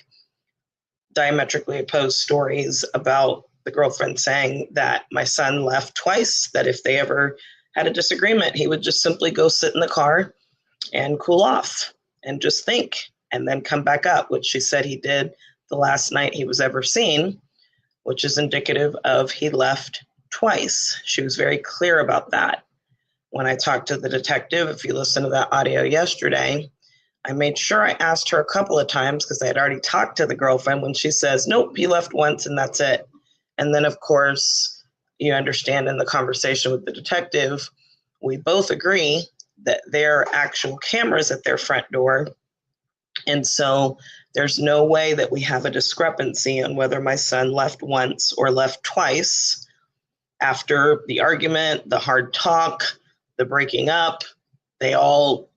diametrically opposed stories about the girlfriend saying that my son left twice, that if they ever had a disagreement, he would just simply go sit in the car and cool off and just think and then come back up, which she said he did the last night he was ever seen, which is indicative of he left twice. She was very clear about that. When I talked to the detective, if you listen to that audio yesterday, I made sure I asked her a couple of times because I had already talked to the girlfriend when she says, nope, he left once and that's it. And then, of course, you understand in the conversation with the detective, we both agree that there are actual cameras at their front door. And so there's no way that we have a discrepancy on whether my son left once or left twice after the argument, the hard talk, the breaking up. They all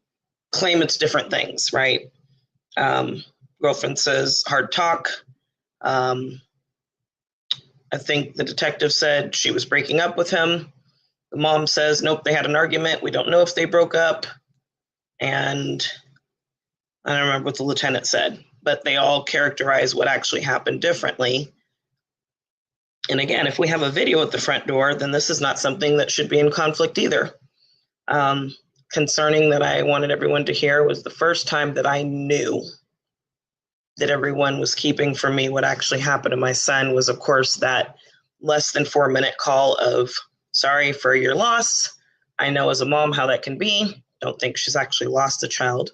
claim it's different things, right? Girlfriend says hard talk. I think the detective said she was breaking up with him. The mom says, nope, they had an argument. We don't know if they broke up. And I don't remember what the lieutenant said, but they all characterize what actually happened differently. And again, if we have a video at the front door, then this is not something that should be in conflict either. Concerning that I wanted everyone to hear was the first time that I knew that everyone was keeping from me what actually happened to my son was, of course, that less than 4-minute call of sorry for your loss. I know as a mom how that can be. Don't think she's actually lost a child.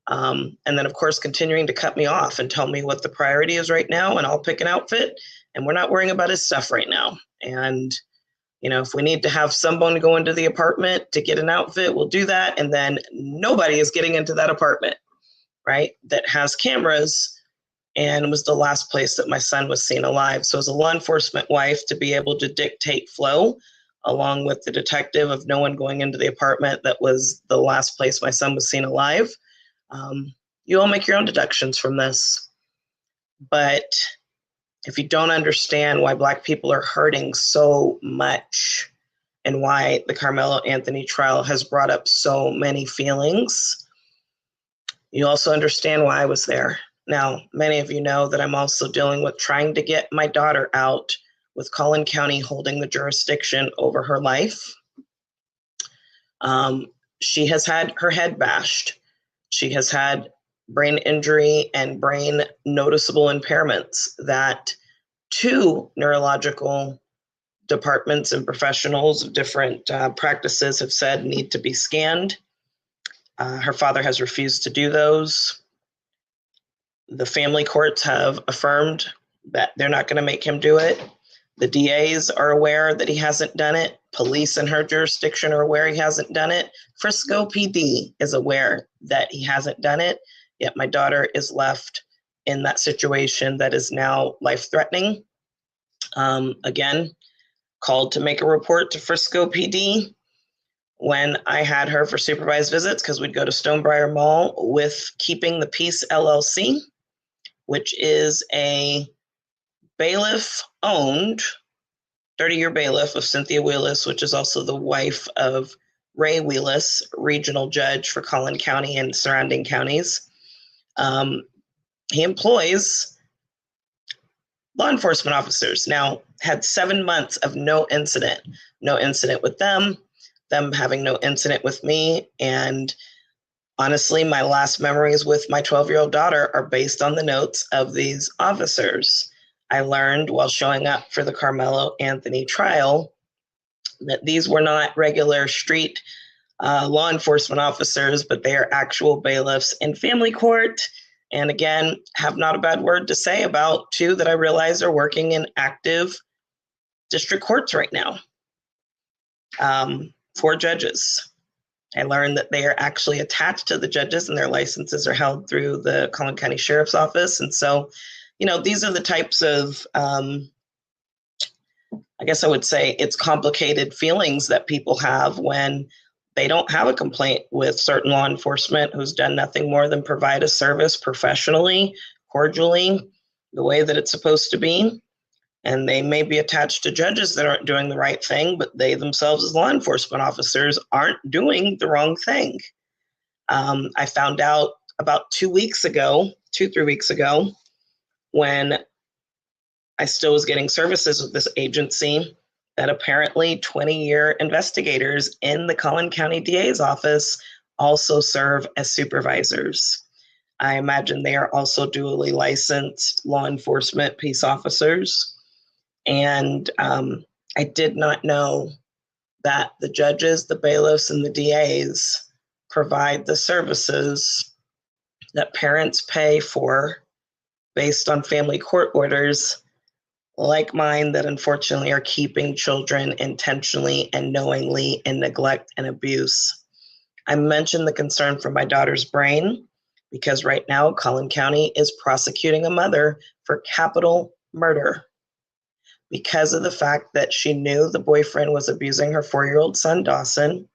And then, of course, continuing to cut me off and tell me what the priority is right now, and I'll pick an outfit, and we're not worrying about his stuff right now. And, you know, if we need to have someone go into the apartment to get an outfit, we'll do that. And then nobody is getting into that apartment, right, that has cameras and was the last place that my son was seen alive. So as a law enforcement wife, to be able to dictate flow along with the detective of no one going into the apartment that was the last place my son was seen alive, you all make your own deductions from this. But if you don't understand why Black people are hurting so much and why the Karmelo Anthony trial has brought up so many feelings, you also understand why I was there. Now, many of you know that I'm also dealing with trying to get my daughter out with Collin County holding the jurisdiction over her life. She has had her head bashed. She has had brain injury and brain noticeable impairments that 2 neurological departments and professionals of different practices have said need to be scanned. Her father has refused to do those. The family courts have affirmed that they're not going to make him do it. The DAs are aware that he hasn't done it. Police in her jurisdiction are aware he hasn't done it. Frisco PD is aware that he hasn't done it, yet my daughter is left in that situation that is now life-threatening. Again, called to make a report to Frisco PD when I had her for supervised visits because we'd go to Stonebriar Mall with Keeping the Peace LLC, which is a bailiff-owned 30-year bailiff of Cynthia Wheelis, which is also the wife of Ray Wheelis, regional judge for Collin County and surrounding counties. He employs law enforcement officers. Now, had 7 months of no incident with them having no incident with me. And honestly, my last memories with my 12-year-old daughter are based on the notes of these officers. I learned while showing up for the Karmelo Anthony trial that these were not regular street law enforcement officers, but they are actual bailiffs in family court. And again, have not a bad word to say about 2 that I realize are working in active district courts right now. 4 judges. I learned that they are actually attached to the judges and their licenses are held through the Collin County Sheriff's Office. And so, you know, these are the types of I guess I would say it's complicated feelings that people have when they don't have a complaint with certain law enforcement who's done nothing more than provide a service professionally, cordially, the way that it's supposed to be. And they may be attached to judges that aren't doing the right thing, but they themselves as law enforcement officers aren't doing the wrong thing. I found out about 3 weeks ago, when I still was getting services with this agency, that apparently 20-year investigators in the Collin County DA's office also serve as supervisors. I imagine they are also dually licensed law enforcement peace officers. And I did not know that the judges, the bailiffs, and the DAs provide the services that parents pay for based on family court orders like mine that unfortunately are keeping children intentionally and knowingly in neglect and abuse. I mentioned the concern for my daughter's brain because right now Collin County is prosecuting a mother for capital murder because of the fact that she knew the boyfriend was abusing her 4-year-old son, Dawson.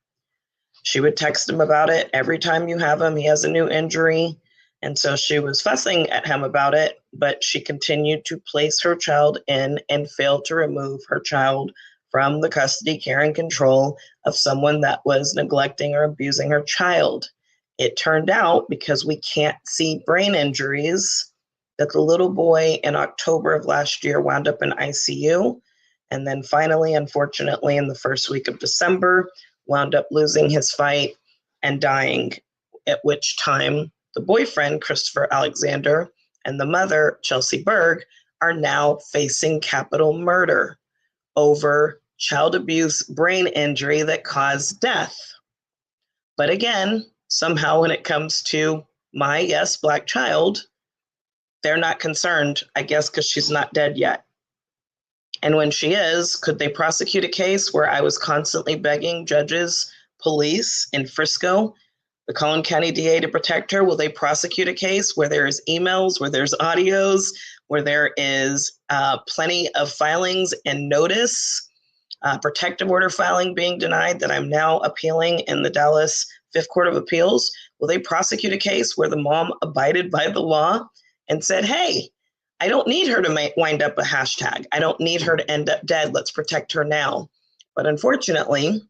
She would text him about it. Every time you have him, he has a new injury. And so she was fussing at him about it, but she continued to place her child in and failed to remove her child from the custody, care, and control of someone that was neglecting or abusing her child. It turned out, because we can't see brain injuries, that the little boy in October of last year wound up in ICU. And then finally, unfortunately, in the first week of December, wound up losing his fight and dying, at which time the boyfriend, Christopher Alexander, and the mother, Chelsea Berg, are now facing capital murder over child abuse brain injury that caused death. But again, somehow when it comes to my, yes, Black child, they're not concerned, I guess because she's not dead yet. And when she is, could they prosecute a case where I was constantly begging judges, police in Frisco, the Collin County DA to protect her? Will they prosecute a case where there is emails, where there's audios, where there is plenty of filings and notice, protective order filing being denied that I'm now appealing in the Dallas Fifth Court of Appeals? Will they prosecute a case where the mom abided by the law and said, hey, I don't need her to wind up a hashtag. I don't need her to end up dead. Let's protect her now. But unfortunately,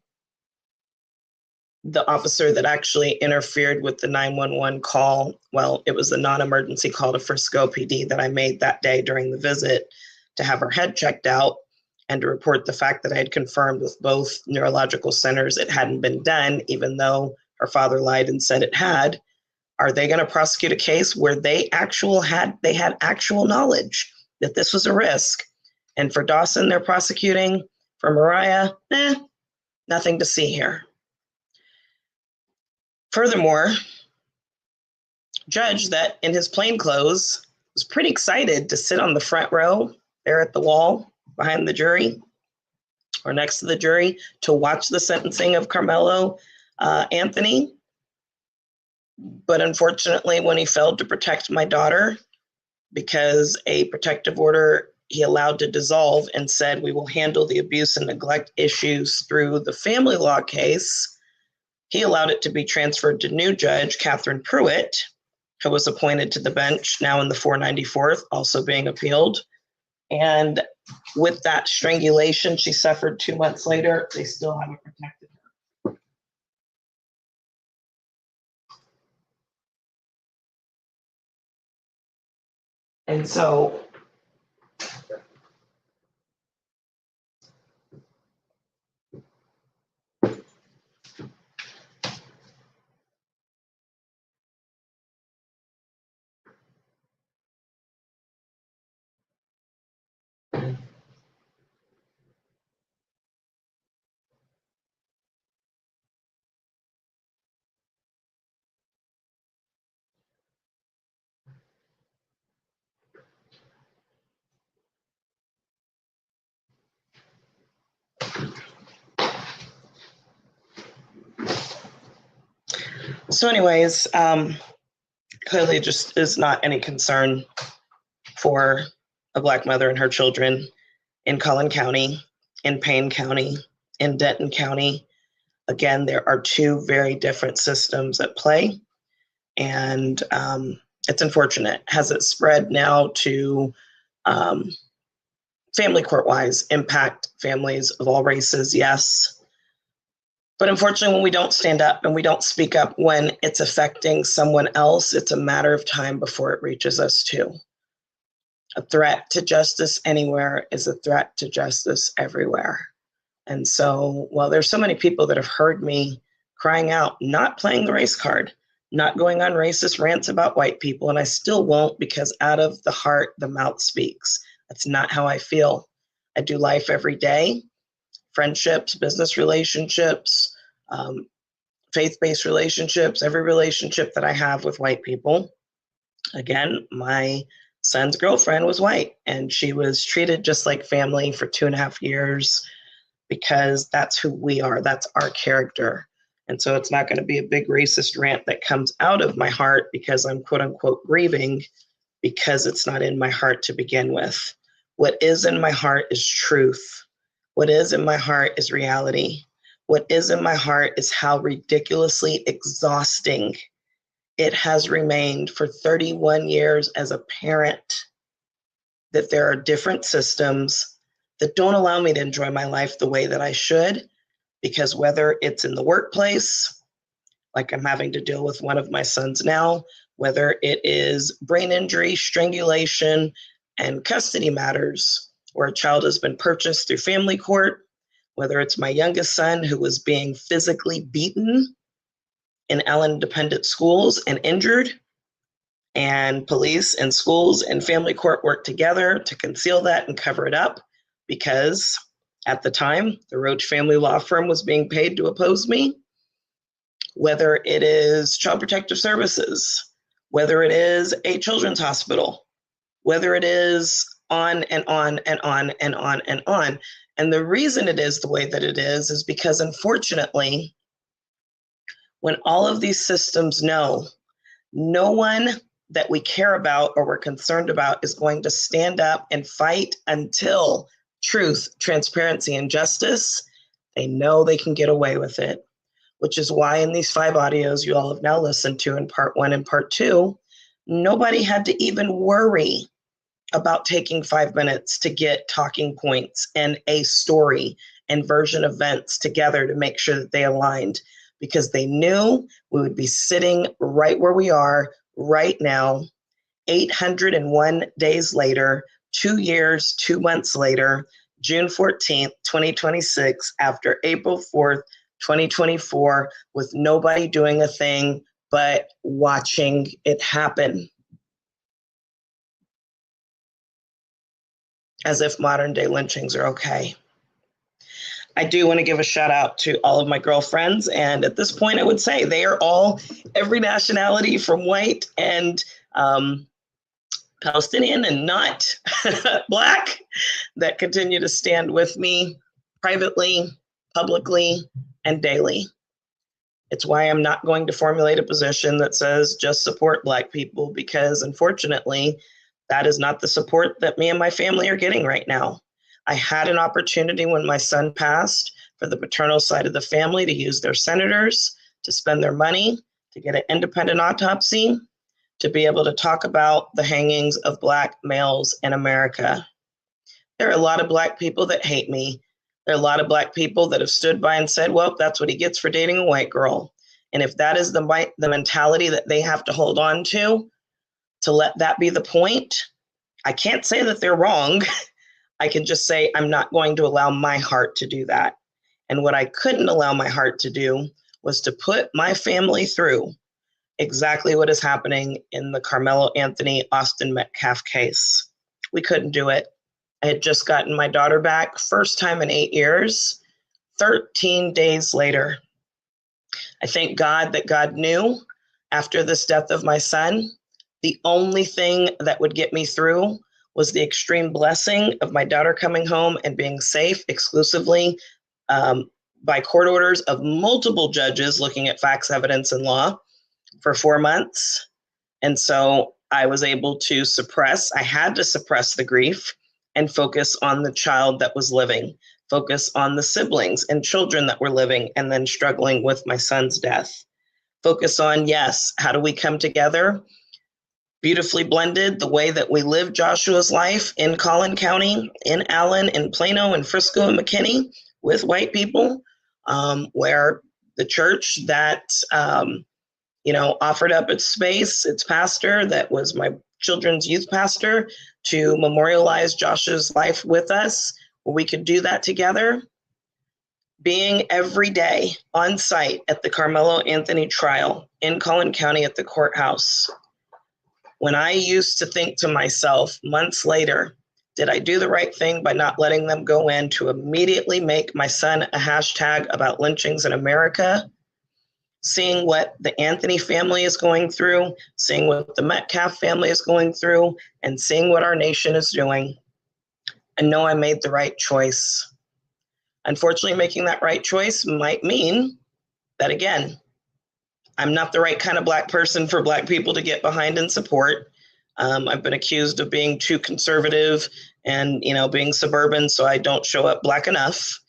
the officer that actually interfered with the 911 call, well, it was the non-emergency call to Frisco PD that I made that day during the visit to have her head checked out and to report the fact that I had confirmed with both neurological centers it hadn't been done, even though her father lied and said it had. Are they going to prosecute a case where they had actual knowledge that this was a risk? And for Dawson, they're prosecuting. For Mariah, nothing to see here. Furthermore, judge that in his plain clothes was pretty excited to sit on the front row there at the wall behind the jury or next to the jury to watch the sentencing of Karmelo Anthony. But unfortunately, when he failed to protect my daughter, because a protective order he allowed to dissolve and said we will handle the abuse and neglect issues through the family law case, he allowed it to be transferred to new judge Catherine Pruitt, who was appointed to the bench now in the 494th, also being appealed. And with that strangulation she suffered 2 months later, they still haven't protected her. And so anyways, clearly just is not any concern for a Black mother and her children. in Collin County, in Payne County, in Denton County. Again, there are two very different systems at play, and it's unfortunate. Has it spread now to family court-wise, impact families of all races? Yes. But unfortunately, when we don't stand up and we don't speak up when it's affecting someone else, it's a matter of time before it reaches us too. A threat to justice anywhere is a threat to justice everywhere. And so while there's so many people that have heard me crying out, not playing the race card, not going on racist rants about white people, and I still won't, because out of the heart, the mouth speaks. That's not how I feel. I do life every day, friendships, business relationships, faith-based relationships, every relationship that I have with white people. Again, my son's girlfriend was white, and she was treated just like family for 2.5 years because that's who we are. That's our character. And so it's not going to be a big racist rant that comes out of my heart because I'm quote unquote grieving, because it's not in my heart to begin with. What is in my heart is truth. What is in my heart is reality. What is in my heart is how ridiculously exhausting it has remained for 31 years as a parent, that there are different systems that don't allow me to enjoy my life the way that I should, because whether it's in the workplace, like I'm having to deal with one of my sons now, whether it is brain injury, strangulation, and custody matters, where a child has been purchased through family court, whether it's my youngest son who was being physically beaten in Allen Independent Schools and injured, and police and schools and family court worked together to conceal that and cover it up, because at the time, the Roach family law firm was being paid to oppose me. Whether it is Child Protective Services, whether it is a children's hospital, whether it is on and on and on and on and on. And the reason it is the way that it is because, unfortunately, when all of these systems know no one that we care about or we're concerned about is going to stand up and fight until truth, transparency, and justice, they know they can get away with it, which is why in these 5 audios you all have now listened to in part 1 and part 2, nobody had to even worry about taking 5 minutes to get talking points and a story and version events together to make sure that they aligned, because they knew we would be sitting right where we are right now, 801 days later, 2 years, 2 months later, June 14th, 2026, after April 4th, 2024, with nobody doing a thing but watching it happen. As if modern day lynchings are okay. I do want to give a shout out to all of my girlfriends. And at this point, I would say they are all every nationality from white and Palestinian and not Black, that continue to stand with me privately, publicly, and daily. It's why I'm not going to formulate a position that says just support Black people, because unfortunately, that is not the support that me and my family are getting right now. I had an opportunity when my son passed for the paternal side of the family to use their senators, to spend their money, to get an independent autopsy, to be able to talk about the hangings of Black males in America. There are a lot of Black people that hate me. There are a lot of Black people that have stood by and said, well, that's what he gets for dating a white girl. And if that is the mentality that they have to hold on to let that be the point, I can't say that they're wrong. I can just say I'm not going to allow my heart to do that. And what I couldn't allow my heart to do was to put my family through exactly what is happening in the Karmelo Anthony Austin Metcalf case. We couldn't do it. I had just gotten my daughter back, first time in 8 years, 13 days later. I thank God that God knew after this death of my son, the only thing that would get me through was the extreme blessing of my daughter coming home and being safe exclusively by court orders of multiple judges looking at facts, evidence, and law for 4 months. And so I was able to I had to suppress the grief. and focus on the child that was living, focus on the siblings and children that were living and then struggling with my son's death. Focus on, yes, how do we come together? Beautifully blended the way that we live Joshua's life in Collin County, in Allen, in Plano, in Frisco, and McKinney with white people, where the church that, offered up its space, its pastor, that was my children's youth pastor, to memorialize Joshua's life with us, where we could do that together. Being every day on site at the Karmelo Anthony Trial in Collin County at the courthouse. When I used to think to myself months later, did I do the right thing by not letting them go in to immediately make my son a hashtag about lynchings in America? Seeing what the Anthony family is going through, seeing what the Metcalf family is going through, and seeing what our nation is doing, I know I made the right choice. Unfortunately, making that right choice might mean that, again, I'm not the right kind of Black person for Black people to get behind and support. I've been accused of being too conservative and, being suburban, so I don't show up Black enough.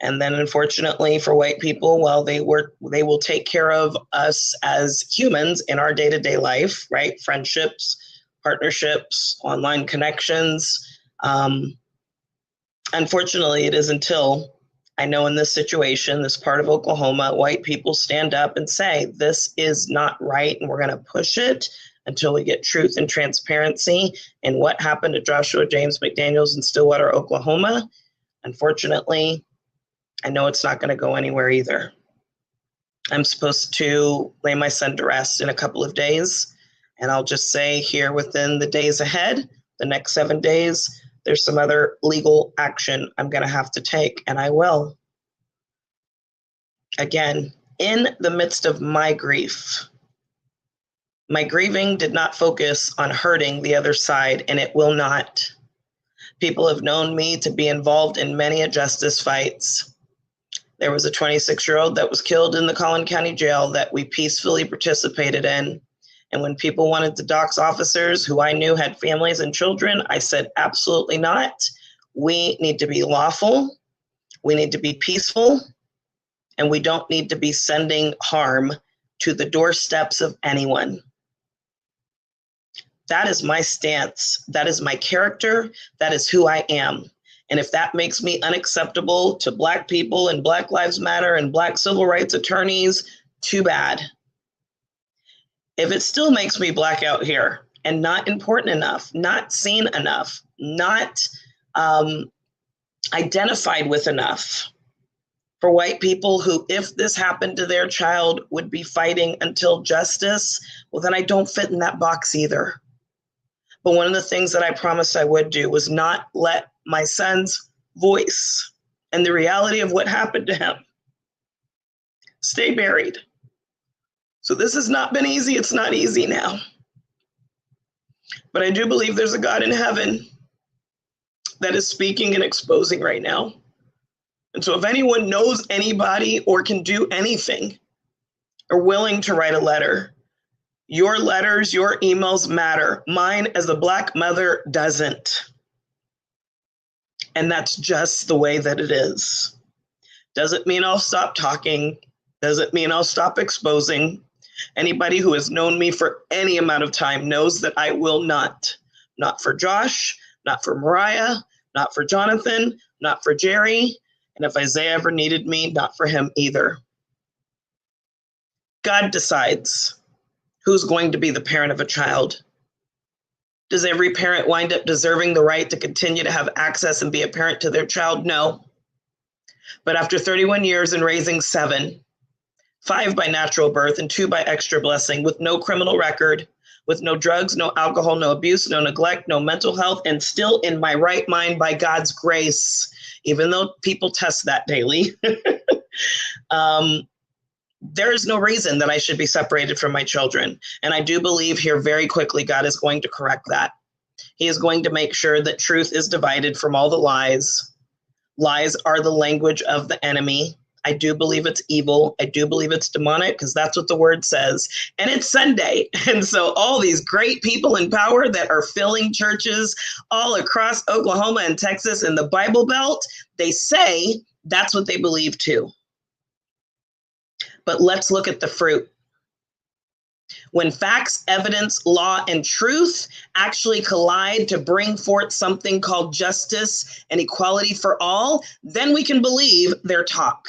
And then, unfortunately, for white people, well, they will take care of us as humans in our day-to-day life, right? Friendships, partnerships, online connections. Unfortunately, it is until I know in this situation, this part of Oklahoma, white people stand up and say, this is not right, and we're going to push it until we get truth and transparency in what happened to Joshua James McDaniels in Stillwater, Oklahoma. Unfortunately, I know it's not going to go anywhere either. I'm supposed to lay my son to rest in a couple of days, and I'll just say here within the days ahead, the next 7 days, there's some other legal action I'm going to have to take, and I will. Again, in the midst of my grief, my grieving did not focus on hurting the other side, and it will not. People have known me to be involved in many justice fights. There was a 26-year-old that was killed in the Collin County Jail that we peacefully participated in. And when people wanted to dox officers who I knew had families and children, I said, absolutely not. We need to be lawful. We need to be peaceful. And we don't need to be sending harm to the doorsteps of anyone. That is my stance. That is my character. That is who I am. And if that makes me unacceptable to Black people and Black Lives Matter and Black civil rights attorneys, too bad. If it still makes me Black out here and not important enough, not seen enough, not identified with enough for white people who, if this happened to their child, would be fighting until justice, well, then I don't fit in that box either. But one of the things that I promised I would do was not let my son's voice and the reality of what happened to him stay buried. So this has not been easy. It's not easy now. But I do believe there's a God in heaven that is speaking and exposing right now. And so if anyone knows anybody or can do anything or willing to write a letter, your letters, your emails matter. Mine as a Black mother doesn't. And that's just the way that it is. Doesn't mean I'll stop talking. Doesn't mean I'll stop exposing. Anybody who has known me for any amount of time knows that I will not. Not for Josh, not for Mariah, not for Jonathan, not for Jerry. And if Isaiah ever needed me, not for him either. God decides who's going to be the parent of a child. Does every parent wind up deserving the right to continue to have access and be a parent to their child? No. But after 31 years and raising 7, 5 by natural birth and 2 by extra blessing, with no criminal record, with no drugs, no alcohol, no abuse, no neglect, no mental health, and still in my right mind by God's grace, even though people test that daily, there is no reason that I should be separated from my children. And I do believe here very quickly God is going to correct that. He is going to make sure that truth is divided from all the lies. Lies are the language of the enemy. I do believe it's evil. I do believe it's demonic because that's what the word says. And it's Sunday. And so all these great people in power that are filling churches all across Oklahoma and Texas in the Bible Belt, they say that's what they believe too. But let's look at the fruit. When facts, evidence, law, and truth actually collide to bring forth something called justice and equality for all, then we can believe their talk.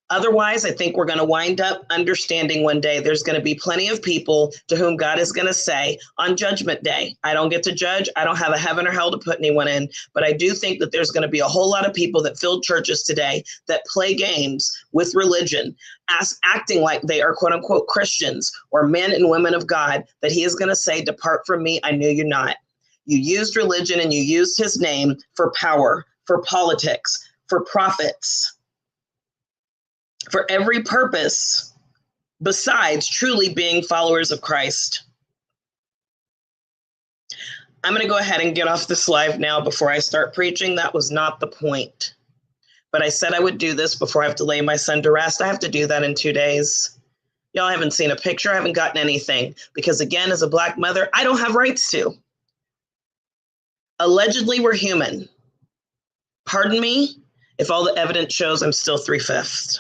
Otherwise, I think we're going to wind up understanding one day there's going to be plenty of people to whom God is going to say on Judgment Day, I don't get to judge. I don't have a heaven or hell to put anyone in. But I do think that there's going to be a whole lot of people that fill churches today that play games with religion, acting like they are quote unquote Christians or men and women of God, that he is going to say, depart from me, I knew you not. You used religion and you used his name for power, for politics, for profits, for every purpose besides truly being followers of Christ. I'm going to go ahead and get off this live now before I start preaching. That was not the point. But I said I would do this before I have to lay my son to rest. I have to do that in 2 days. Y'all haven't seen a picture. I haven't gotten anything. Because again, as a Black mother, I don't have rights to. Allegedly, we're human. Pardon me if all the evidence shows I'm still 3/5.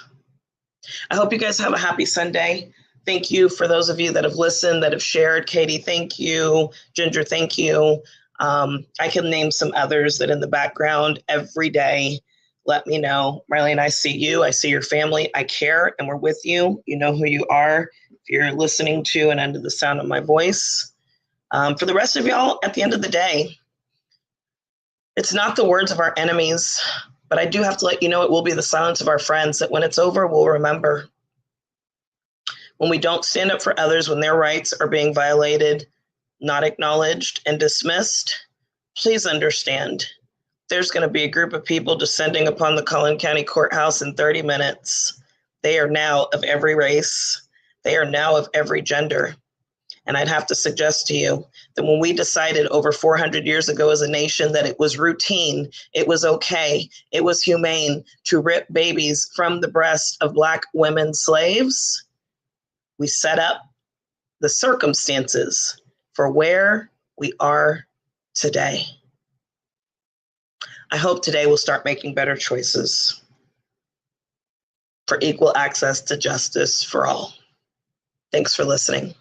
I hope you guys have a happy Sunday. Thank you for those of you that have listened, that have shared. Katie, thank you. Ginger, thank you. I can name some others that in the background every day let me know. Marlene, I see you. I see your family. I care, and we're with you. You know who you are if you're listening to and under the sound of my voice. For the rest of y'all, at the end of the day, it's not the words of our enemies, but I do have to let you know it will be the silence of our friends that when it's over, we'll remember. When we don't stand up for others, when their rights are being violated, not acknowledged, and dismissed, please understand there's going to be a group of people descending upon the Collin County Courthouse in 30 minutes. They are now of every race. They are now of every gender. And I'd have to suggest to you that when we decided over 400 years ago as a nation that it was routine, it was okay, it was humane to rip babies from the breast of Black women slaves, we set up the circumstances for where we are today. I hope today we'll start making better choices for equal access to justice for all. Thanks for listening.